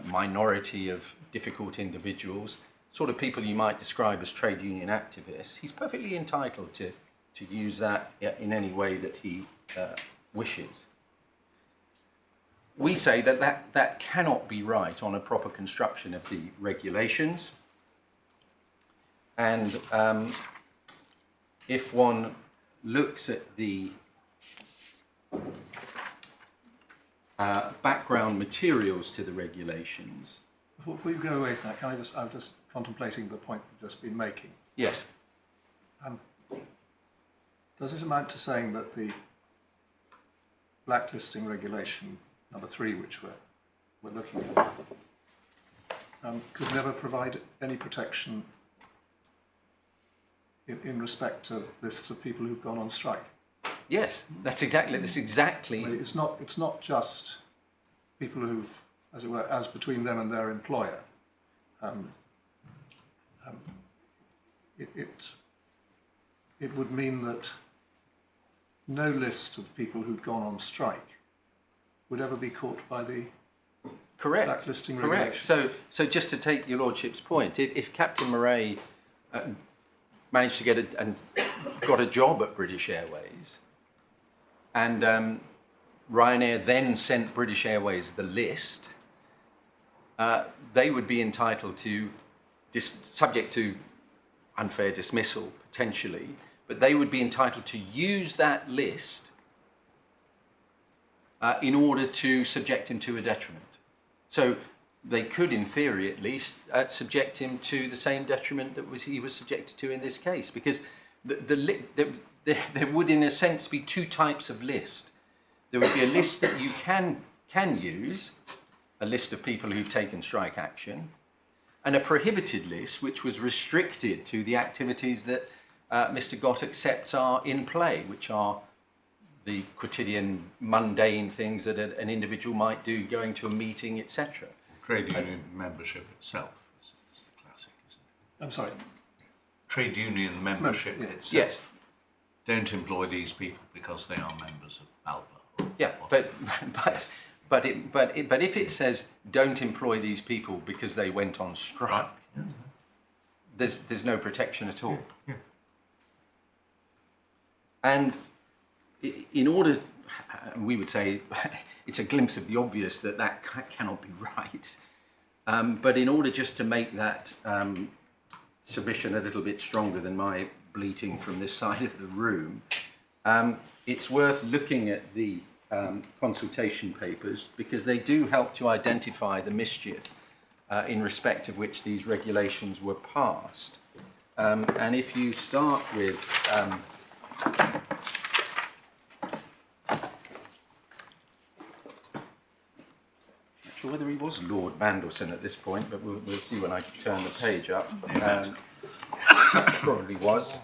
minority of difficult individuals, sort of people you might describe as trade union activists. He's perfectly entitled to use that in any way that he wishes. We say that cannot be right on a proper construction of the regulations. And if one looks at the background materials to the regulations. Before you go away from that, I'm just contemplating the point you've just been making. Yes. Does it amount to saying that the blacklisting regulation number 3, which we're looking at, could never provide any protection in respect of lists of people who've gone on strike? Yes, that's exactly. Well, it's not just people who've, as it were, as between them and their employer. It would mean that no list of people who'd gone on strike would ever be caught by the blacklisting regulation. So just to take your lordship's point, if Captain Morais managed to get got a job at British Airways, and Ryanair then sent British Airways the list, they would be entitled to, subject to unfair dismissal potentially, but they would be entitled to use that list in order to subject him to a detriment. So they could, in theory at least, subject him to the same detriment that he was subjected to in this case, because there would, in a sense, be two types of list. There would be a list that you can use, a list of people who've taken strike action, and a prohibited list which was restricted to the activities that Mr. Gott accepts are in play, which are the quotidian, mundane things that an individual might do, going to a meeting, etc. Trade union membership itself is the classic, isn't it? I'm sorry? Trade union membership itself. Yes. Don't employ these people because they are members of ALPA. Yeah, but if it says don't employ these people because they went on strike, Right. Yeah. there's no protection at all. Yeah. And in order, we would say it's a glimpse of the obvious that cannot be right. But in order just to make that submission a little bit stronger than my bleating from this side of the room, it's worth looking at the consultation papers, because they do help to identify the mischief in respect of which these regulations were passed. And if you start with not sure whether he was Lord Mandelson at this point, but we'll see when I turn the page up. Probably was.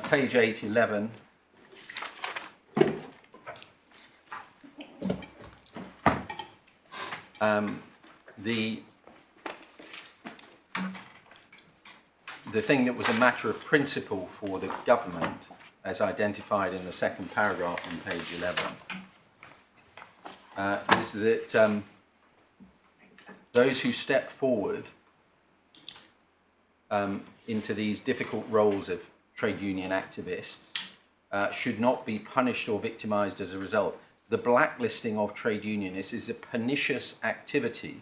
Page 811. The the thing that was a matter of principle for the government, as identified in the second paragraph on page 11, is that those who step forward into these difficult roles of trade union activists should not be punished or victimised as a result. The blacklisting of trade unionists is a pernicious activity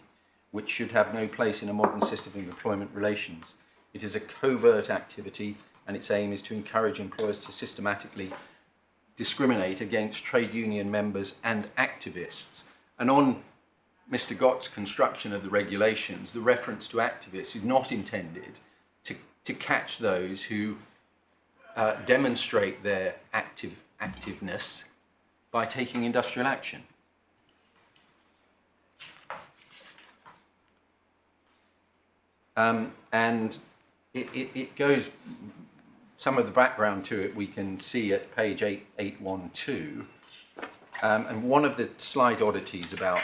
which should have no place in a modern system of employment relations. It is a covert activity, and its aim is to encourage employers to systematically discriminate against trade union members and activists. And on Mr. Gott's construction of the regulations, the reference to activists is not intended to catch those who demonstrate their activeness by taking industrial action. And it goes, some of the background to it we can see at page 812. And one of the slight oddities about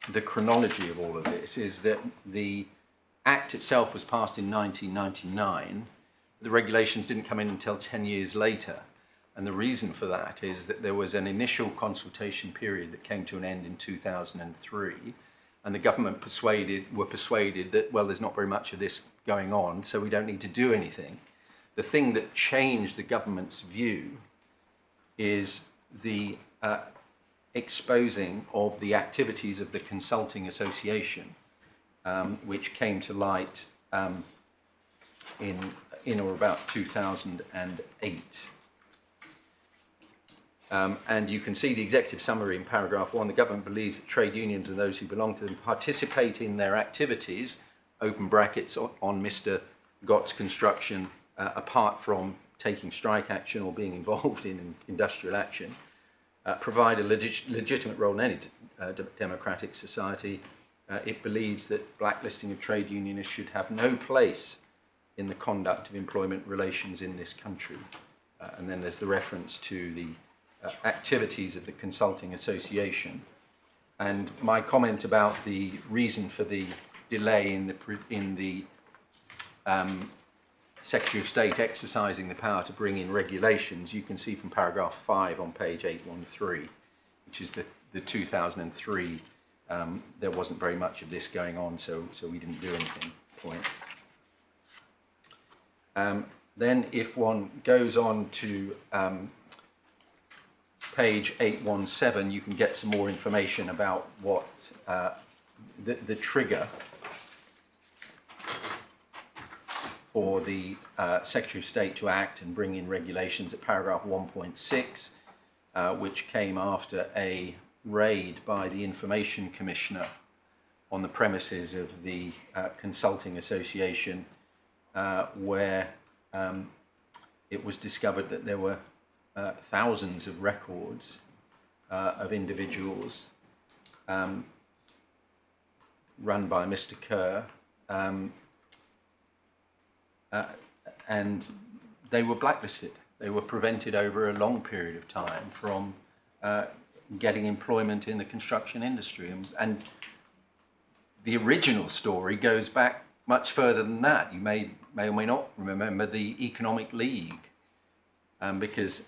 the chronology of all of this is that the Act itself was passed in 1999. The regulations didn't come in until 10 years later. And the reason for that is that there was an initial consultation period that came to an end in 2003. And the government were persuaded that, well, there's not very much of this going on, so we don't need to do anything. The thing that changed the government's view is the exposing of the activities of the Consulting Association, which came to light in or about 2008. And you can see the executive summary in paragraph 1. The government believes that trade unions and those who belong to them participate in their activities, open brackets on Mr. Gott's construction, apart from taking strike action or being involved in industrial action, provide a legitimate role in any democratic society. It believes that blacklisting of trade unionists should have no place in the conduct of employment relations in this country. And then there's the reference to the activities of the Consulting Association. And my comment about the reason for the delay in the Secretary of State exercising the power to bring in regulations, you can see from paragraph 5 on page 813, which is the 2003. There wasn't very much of this going on, so we didn't do anything point. Then if one goes on to page 817, you can get some more information about what the trigger for the Secretary of State to act and bring in regulations at paragraph 1.6, which came after a raid by the Information Commissioner on the premises of the Consulting Association, where it was discovered that there were thousands of records of individuals run by Mr. Kerr, and they were blacklisted. They were prevented over a long period of time from getting employment in the construction industry. And the original story goes back much further than that. You may or may not remember the Economic League, because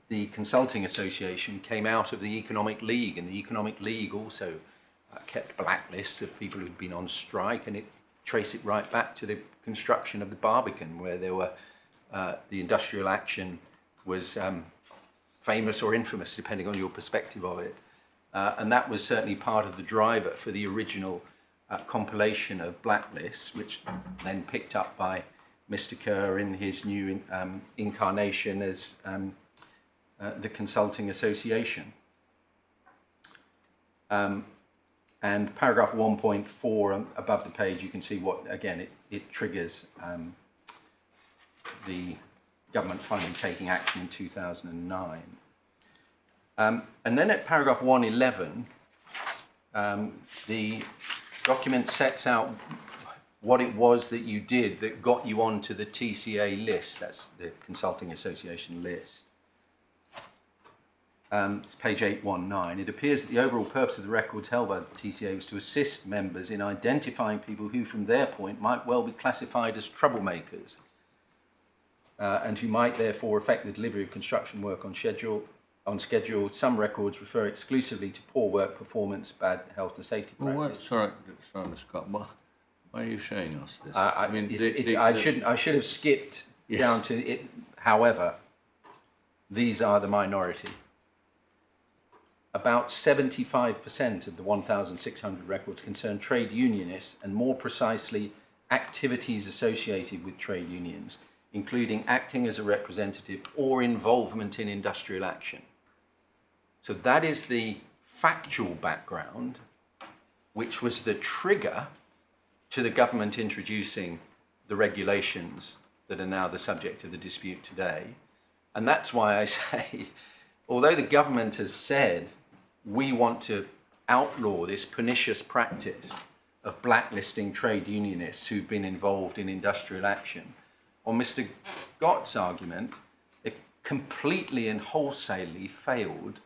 the Consulting Association came out of the Economic League, and the Economic League also kept blacklists of people who'd been on strike, and it traced it right back to the construction of the Barbican, where there were the industrial action was famous or infamous, depending on your perspective of it. And that was certainly part of the driver for the original compilation of blacklists, which then picked up by Mr. Kerr in his new incarnation as the Consulting Association. And paragraph 1.4 above the page, you can see what, again, it triggers the government finally taking action in 2009. And then at paragraph 111, the document sets out what it was that you did that got you onto the TCA list. That's the Consulting Association list. it's page 819, it appears that the overall purpose of the records held by the TCA was to assist members in identifying people who, from their point, might well be classified as troublemakers and who might therefore affect the delivery of construction work on schedule. Some records refer exclusively to poor work performance, bad health and safety practice. Sorry, Mr. Scott, why are you showing us this? I should have skipped down to it. However, these are the minority. About 75% of the 1,600 records concern trade unionists, and more precisely, activities associated with trade unions, including acting as a representative or involvement in industrial action. So that is the factual background, which was the trigger to the government introducing the regulations that are now the subject of the dispute today. And that's why I say, although the government has said we want to outlaw this pernicious practice of blacklisting trade unionists who've been involved in industrial action, on Mr. Gott's argument, it completely and wholesalely failed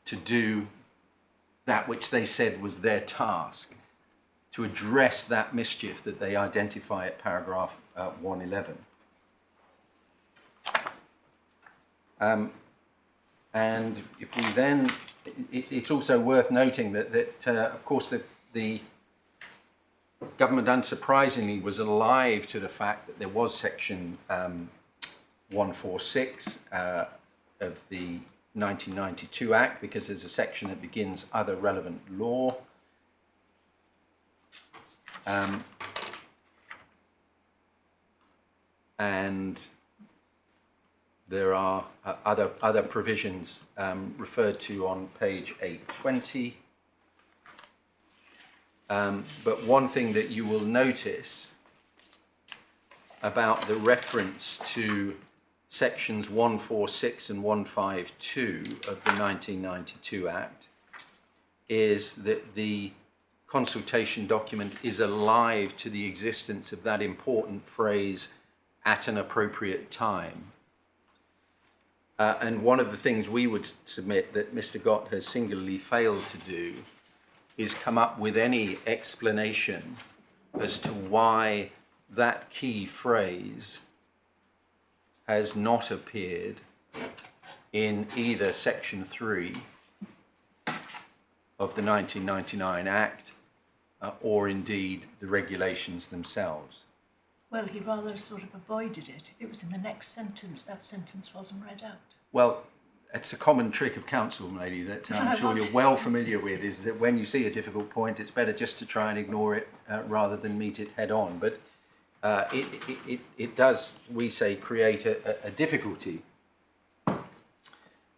to do that which they said was their task, to address that mischief that they identify at paragraph 111. And if we then, it's also worth noting that of course, the government, unsurprisingly, was alive to the fact that there was section 146 of the 1992 Act, because there's a section that begins other relevant law. And there are other provisions referred to on page 820. But one thing that you will notice about the reference to sections 146 and 152 of the 1992 Act is that the consultation document is alive to the existence of that important phrase, at an appropriate time. And one of the things we would submit that Mr. Gott has singularly failed to do is come up with any explanation as to why that key phrase has not appeared in either section 3 of the 1999 Act or indeed the regulations themselves. Well, he rather sort of avoided it. If it was in the next sentence, that sentence wasn't read out. Well, it's a common trick of counsel, lady, that I'm sure you're well familiar with, is that when you see a difficult point, it's better just to try and ignore it rather than meet it head on. But it does, we say, create a difficulty.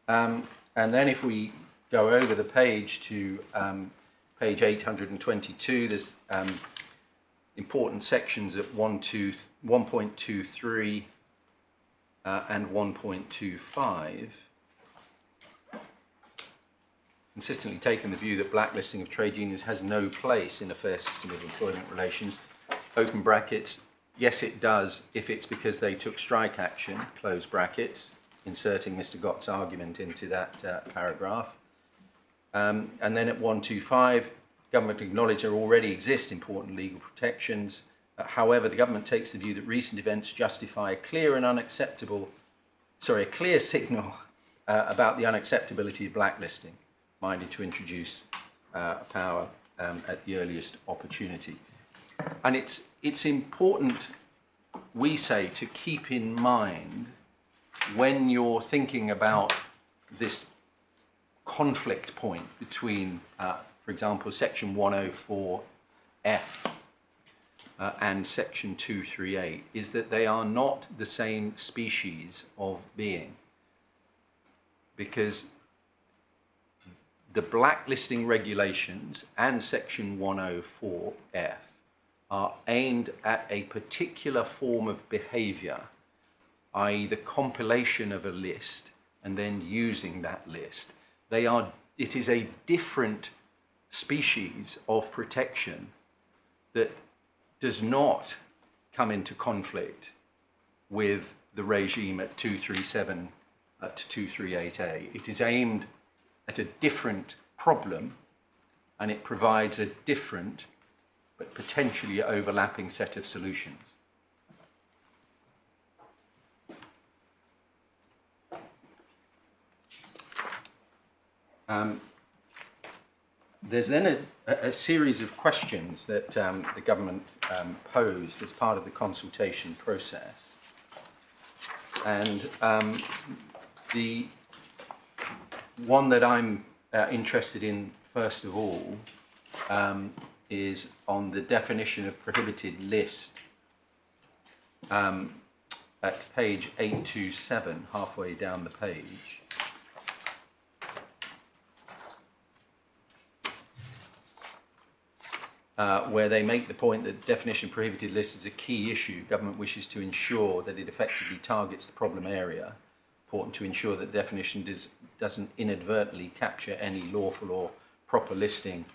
And then if we go over the page to page 822, there's important sections at 1.23 and 1.25. Consistently taken the view that blacklisting of trade unions has no place in a fair system of employment relations. Open brackets, yes it does if it's because they took strike action, close brackets, inserting Mr. Gott's argument into that paragraph. And then at 125, government acknowledge there already exist important legal protections. However, the government takes the view that recent events justify a clear signal about the unacceptability of blacklisting, minded to introduce power at the earliest opportunity. And it's important, we say, to keep in mind when you're thinking about this conflict point between, for example, section 104F and section 238, is that they are not the same species of being. Because the blacklisting regulations and section 104F are aimed at a particular form of behavior, i.e. the compilation of a list and then using that list. It is a different species of protection that does not come into conflict with the regime at 237 to 238A. It is aimed at a different problem, and it provides a different but potentially overlapping set of solutions. There's then a series of questions that the government posed as part of the consultation process. And the one that I'm interested in first of all is on the definition of prohibited list at page 827, halfway down the page. Where they make the point that definition of prohibited list is a key issue. Government wishes to ensure that it effectively targets the problem area. Important to ensure that definition doesn't inadvertently capture any lawful or proper listing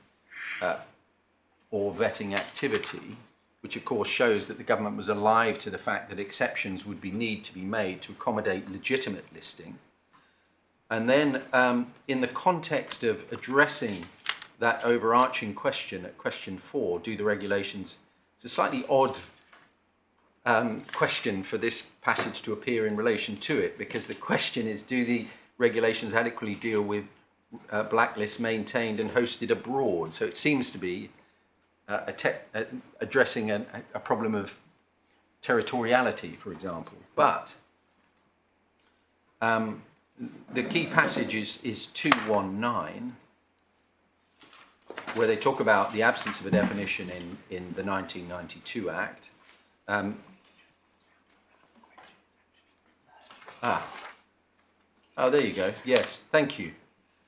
or vetting activity, which of course shows that the government was alive to the fact that exceptions would need to be made to accommodate legitimate listing. And then in the context of addressing that overarching question at question 4, do the regulations, it's a slightly odd question for this passage to appear in relation to it, because the question is, do the regulations adequately deal with blacklists maintained and hosted abroad? So it seems to be addressing a problem of territoriality, for example. But the key passage is 219, where they talk about the absence of a definition in the 1992 Act. Oh, there you go. Yes, thank you.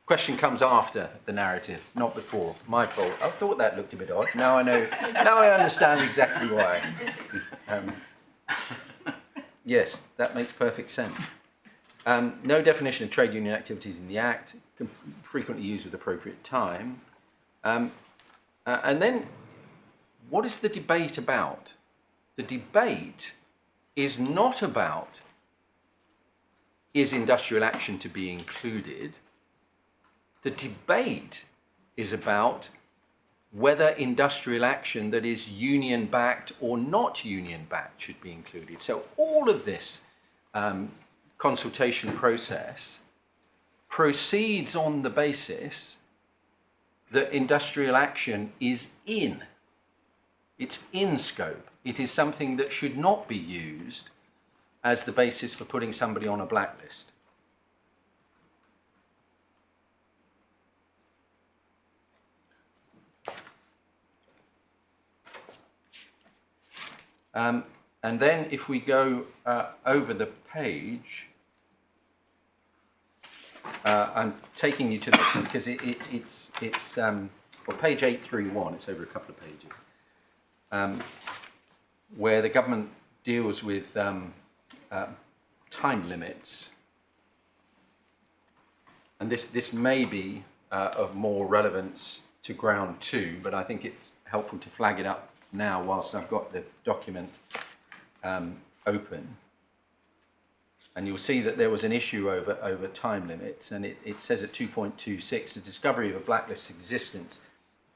Question comes after the narrative, not before. My fault. I thought that looked a bit odd. Now I know. Now I understand exactly why. Yes, that makes perfect sense. No definition of trade union activities in the Act, frequently used with appropriate time. And then, what is the debate about? The debate is not about, is industrial action to be included? The debate is about whether industrial action that is union-backed or not union-backed should be included. So all of this consultation process proceeds on the basis that industrial action is it's in scope. It is something that should not be used as the basis for putting somebody on a blacklist. And then if we go over the page, I'm taking you to this because it's well, page 831, it's over a couple of pages, where the government deals with time limits. And this may be of more relevance to ground 2, but I think it's helpful to flag it up now whilst I've got the document open. And you'll see that there was an issue over time limits, and it says at 2.26, the discovery of a blacklist's existence,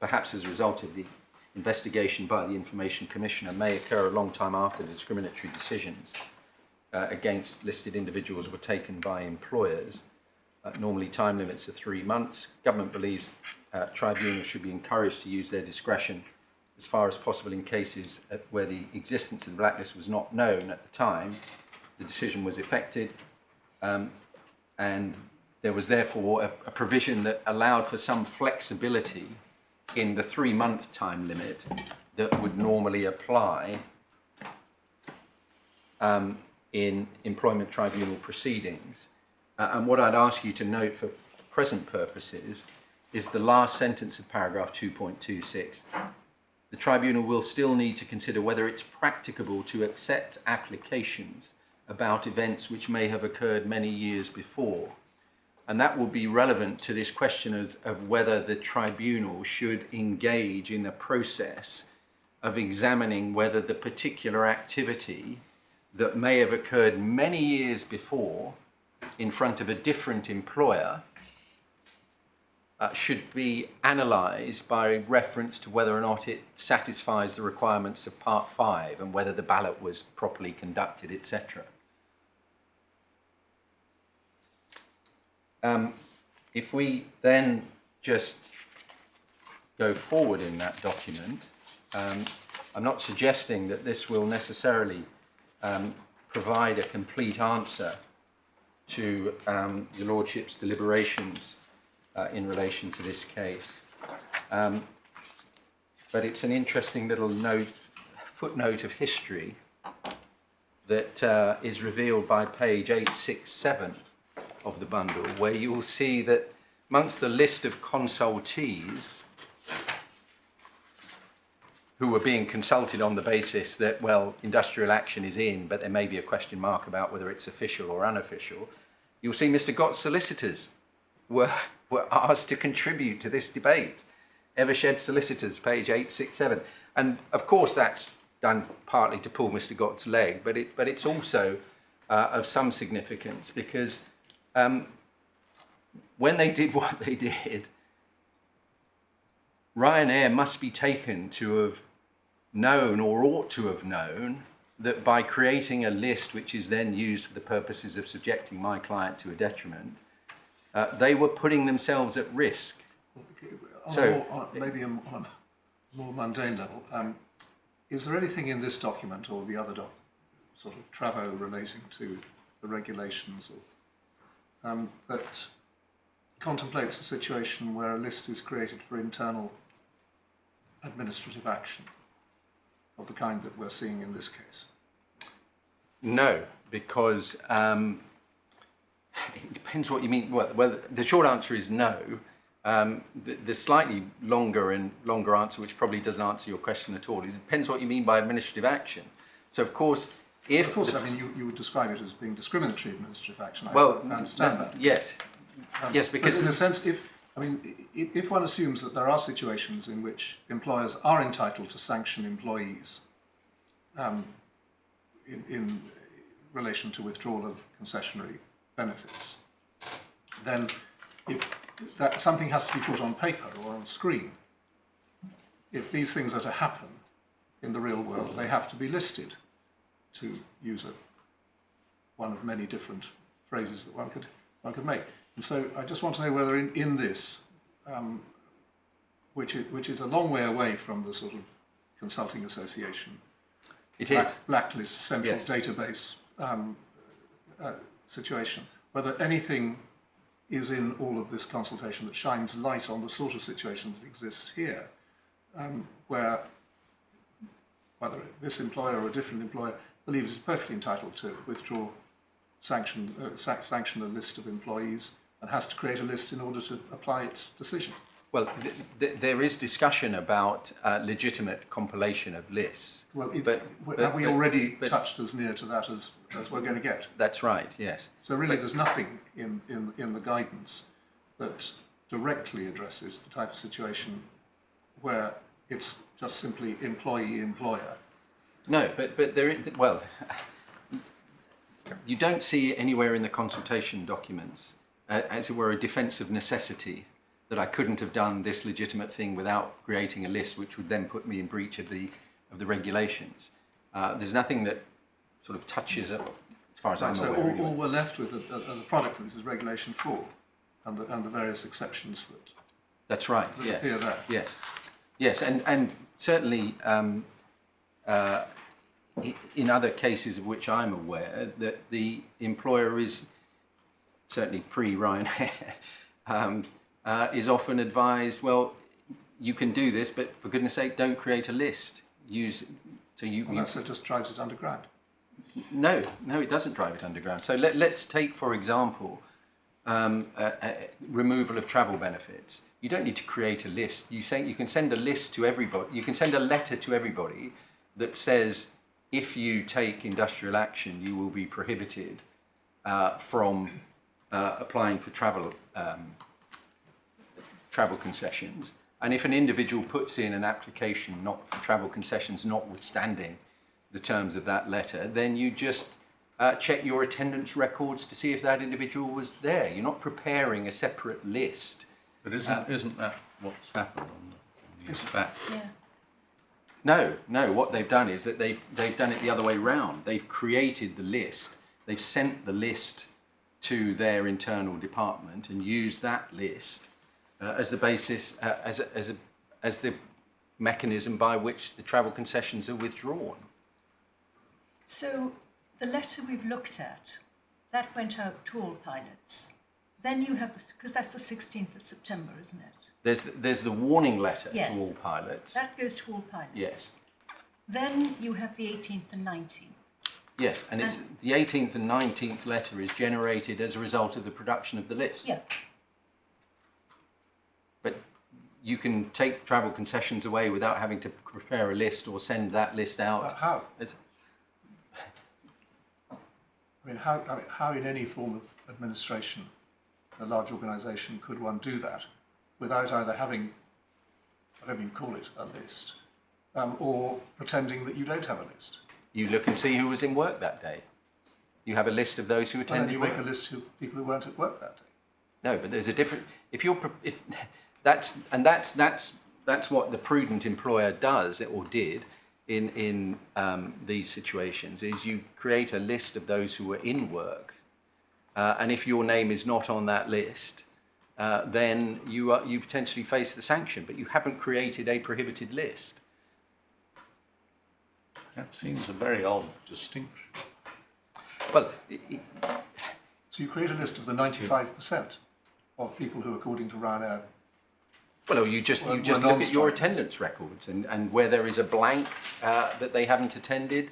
perhaps as a result of the investigation by the Information Commissioner, may occur a long time after the discriminatory decisions against listed individuals were taken by employers. Normally time limits are 3 months. Government believes tribunals should be encouraged to use their discretion as far as possible in cases where the existence of the blacklist was not known at the time the decision was effected, and there was therefore a provision that allowed for some flexibility in the 3-month time limit that would normally apply in employment tribunal proceedings. And what I'd ask you to note for present purposes is the last sentence of paragraph 2.26. The tribunal will still need to consider whether it's practicable to accept applications about events which may have occurred many years before. And that will be relevant to this question of whether the tribunal should engage in a process of examining whether the particular activity that may have occurred many years before in front of a different employer should be analysed by reference to whether or not it satisfies the requirements of Part 5 and whether the ballot was properly conducted, etc. If we then just go forward in that document, I'm not suggesting that this will necessarily provide a complete answer to your Lordship's deliberations in relation to this case. But it's an interesting little footnote of history that is revealed by page 867 of the bundle, where you will see that amongst the list of consultees who were being consulted on the basis that, well, industrial action is in, but there may be a question mark about whether it's official or unofficial, you'll see Mr. Gott's solicitors were asked to contribute to this debate. Evershed Solicitors, page 867. And of course that's done partly to pull Mr. Gott's leg, but it's also of some significance because when they did what they did, Ryanair must be taken to have known, or ought to have known, that by creating a list which is then used for the purposes of subjecting my client to a detriment, they were putting themselves at risk. Maybe on a more mundane level, is there anything in this document or the other sort of travo relating to the regulations that contemplates a situation where a list is created for internal administrative action of the kind that we're seeing in this case? No, because it depends what you mean. Well, the short answer is no. The slightly longer answer, which probably doesn't answer your question at all, is it depends what you mean by administrative action. So, of course, if... Of course, I mean, you would describe it as being discriminatory administrative action. Well, I understand that. Yes. Yes, because... But in a sense, if one assumes that there are situations in which employers are entitled to sanction employees in relation to withdrawal of concessionary benefits, then if that something has to be put on paper or on screen. If these things are to happen in the real world, they have to be listed, to use one of many different phrases that one could make. And so I just want to know whether in this, which is a long way away from the sort of consulting association, blacklist central database situation, whether anything is in all of this consultation that shines light on the sort of situation that exists here, where whether this employer or a different employer believes it's perfectly entitled to withdraw, sanction a list of employees, and has to create a list in order to apply its decision. Well, there is discussion about legitimate compilation of lists. Well, have we already touched as near to that as we're going to get? That's right, yes. So really there's nothing in the guidance that directly addresses the type of situation where it's just simply employee-employer. No, but there is, well, you don't see anywhere in the consultation documents, as it were, a defence of necessity, that I couldn't have done this legitimate thing without creating a list which would then put me in breach of the regulations. There's nothing that sort of touches it, as far as I'm aware. So all we're left with as a product of this is Regulation 4 and the various exceptions that. That's right. That yes. appear there. Yes. Yes, and certainly in other cases of which I'm aware, that the employer is certainly pre-Ryanair. Is often advised, well, you can do this, but for goodness sake, don't create a list. That just drives it underground. No, it doesn't drive it underground. So let's take, for example, removal of travel benefits. You don't need to create a list. You can send a list to everybody. You can send a letter to everybody that says, if you take industrial action, you will be prohibited from applying for travel concessions, and if an individual puts in an application not for travel concessions notwithstanding the terms of that letter, then you just check your attendance records to see if that individual was there. You're not preparing a separate list. But isn't that what's happened on these facts? Yeah. No, what they've done is that they've done it the other way round. They've created the list, they've sent the list to their internal department and used that list as the basis, as the mechanism by which the travel concessions are withdrawn. So the letter we've looked at, that went out to all pilots. Then you have, because that's the 16th of September, isn't it? There's the warning letter Yes. to all pilots. That goes to all pilots. Yes. Then you have the 18th and 19th. Yes, and it's the 18th and 19th letter is generated as a result of the production of the list. Yeah. But you can take travel concessions away without having to prepare a list or send that list out. How? It's- How in any form of administration, a large organisation, could one do that without either having, whatever you call it, a list, or pretending that you don't have a list? You look and see who was in work that day. You have a list of those who And then attended you work. make a list of people who weren't at work that day. No, but there's a different. That's what the prudent employer does or did in these situations. Is you create a list of those who were in work, and if your name is not on that list, then you potentially face the sanction. But you haven't created a prohibited list. That seems a very odd distinction. Well, So you create a list of the 95% of people who, according to Ryanair, you just Well, look we're at your non-strikers. attendance records, and where there is a blank that they haven't attended,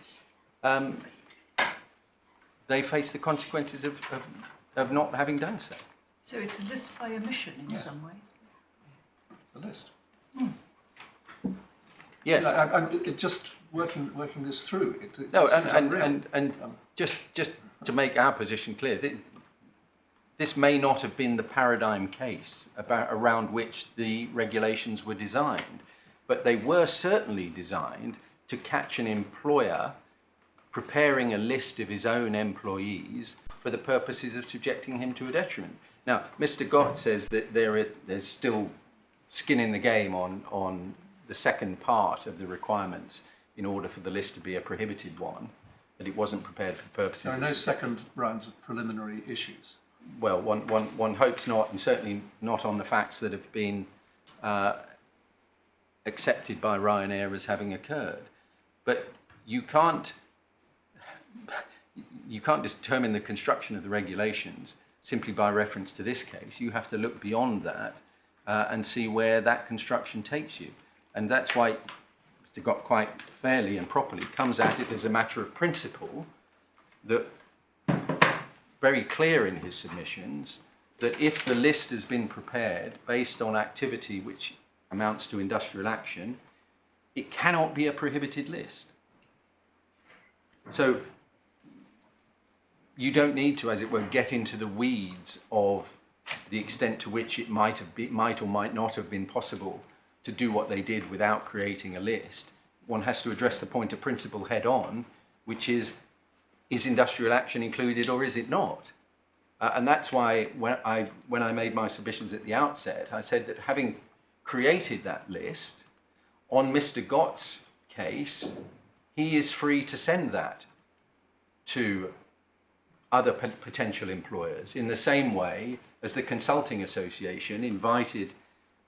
they face the consequences of not having done so. So it's a list by omission in Yeah. some ways. the list. Yes. It just working this through. It No, seems unreal. and just to make our position clear, this may not have been the paradigm case around which the regulations were designed, but they were certainly designed to catch an employer preparing a list of his own employees for the purposes of subjecting him to a detriment. Now, Mr. Gott says that there's still skin in the game on the second part of the requirements in order for the list to be a prohibited one, that it wasn't prepared for purposes There are of no second rounds of preliminary issues. well, one hopes not, and certainly not on the facts that have been accepted by Ryanair as having occurred. But you can't determine the construction of the regulations simply by reference to this case. You have to look beyond that and see where that construction takes you. And that's why Mr. Gott quite fairly and properly comes at it as a matter of principle, that very clear in his submissions that if the list has been prepared based on activity which amounts to industrial action, it cannot be a prohibited list. So you don't need to, as it were, get into the weeds of the extent to which it might or might not have been possible to do what they did without creating a list. One has to address the point of principle head on, which is industrial action included or is it not? And that's why when I made my submissions at the outset, I said that having created that list, on Mr. Gott's case, he is free to send that to other potential employers in the same way as the Consulting Association invited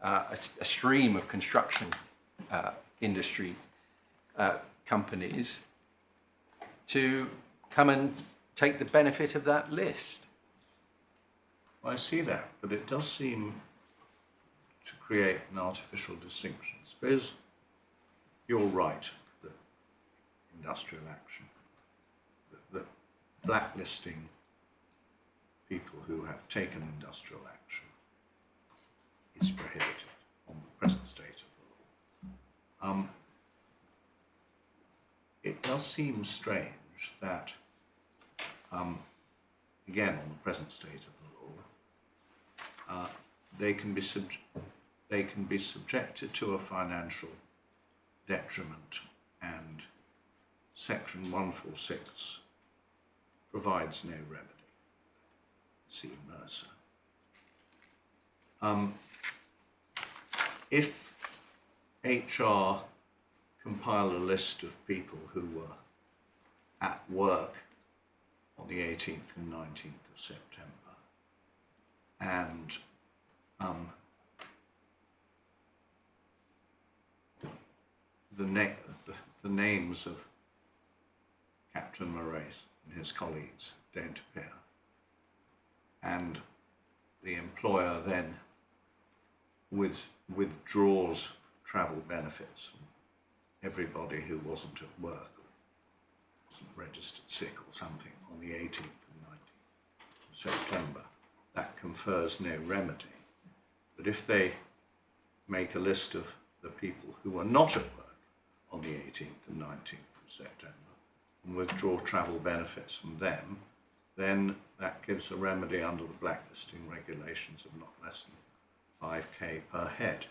a stream of construction industry companies to come and take the benefit of that list. I see that, but it does seem to create an artificial distinction. Suppose you're right that industrial action, that blacklisting people who have taken industrial action is prohibited on the present state of the law. It does seem strange that, again, on the present state of the law, they can be subjected to a financial detriment, and Section 146 provides no remedy. See Mercer. If HR compile a list of people who were at work on the 18th and 19th of September, and the names of Captain Morais and his colleagues don't appear, and the employer then withdraws travel benefits from everybody who wasn't at work or wasn't registered sick or something on the 18th and 19th of September, that confers no remedy. But if they make a list of the people who were not at work on the 18th and 19th of September and withdraw travel benefits from them, then that gives a remedy under the Blacklisting Regulations of not less than 5k per head.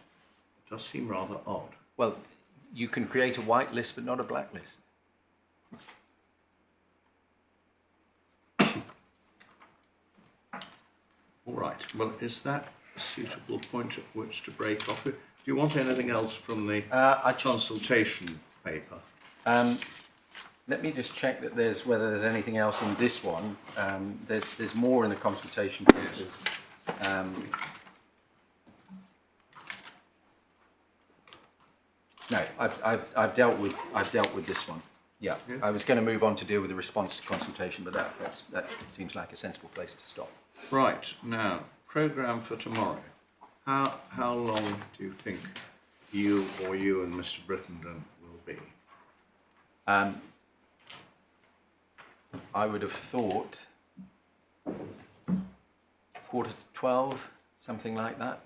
It does seem rather odd. Well, you can create a white list but not a blacklist. All right, well, is that a suitable point at which to break off? Do you want anything else from the consultation paper? Let me just check that whether there's anything else in this one. There's more in the consultation papers. No, I've dealt with this one. Yeah, I was going to move on to deal with the response to consultation, but that seems like a sensible place to stop. Right, now, programme for tomorrow. How long do you think you and Mr. Brittenden will be? I would have thought 11:45, something like that.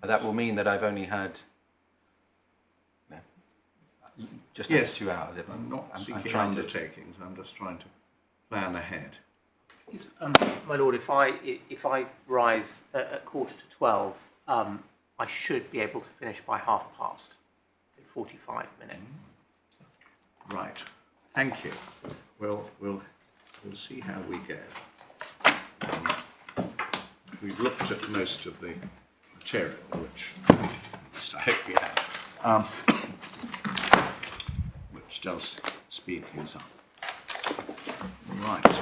That will mean that I've only had just under 2 hours. I'm not seeking undertakings, I'm just trying to plan ahead. My lord, if I rise at 11:45, I should be able to finish by 1/2 in 45 minutes. Right, thank you. We'll see how we go. We've looked at most of the material, which I hope we have, which does speed things up. Right.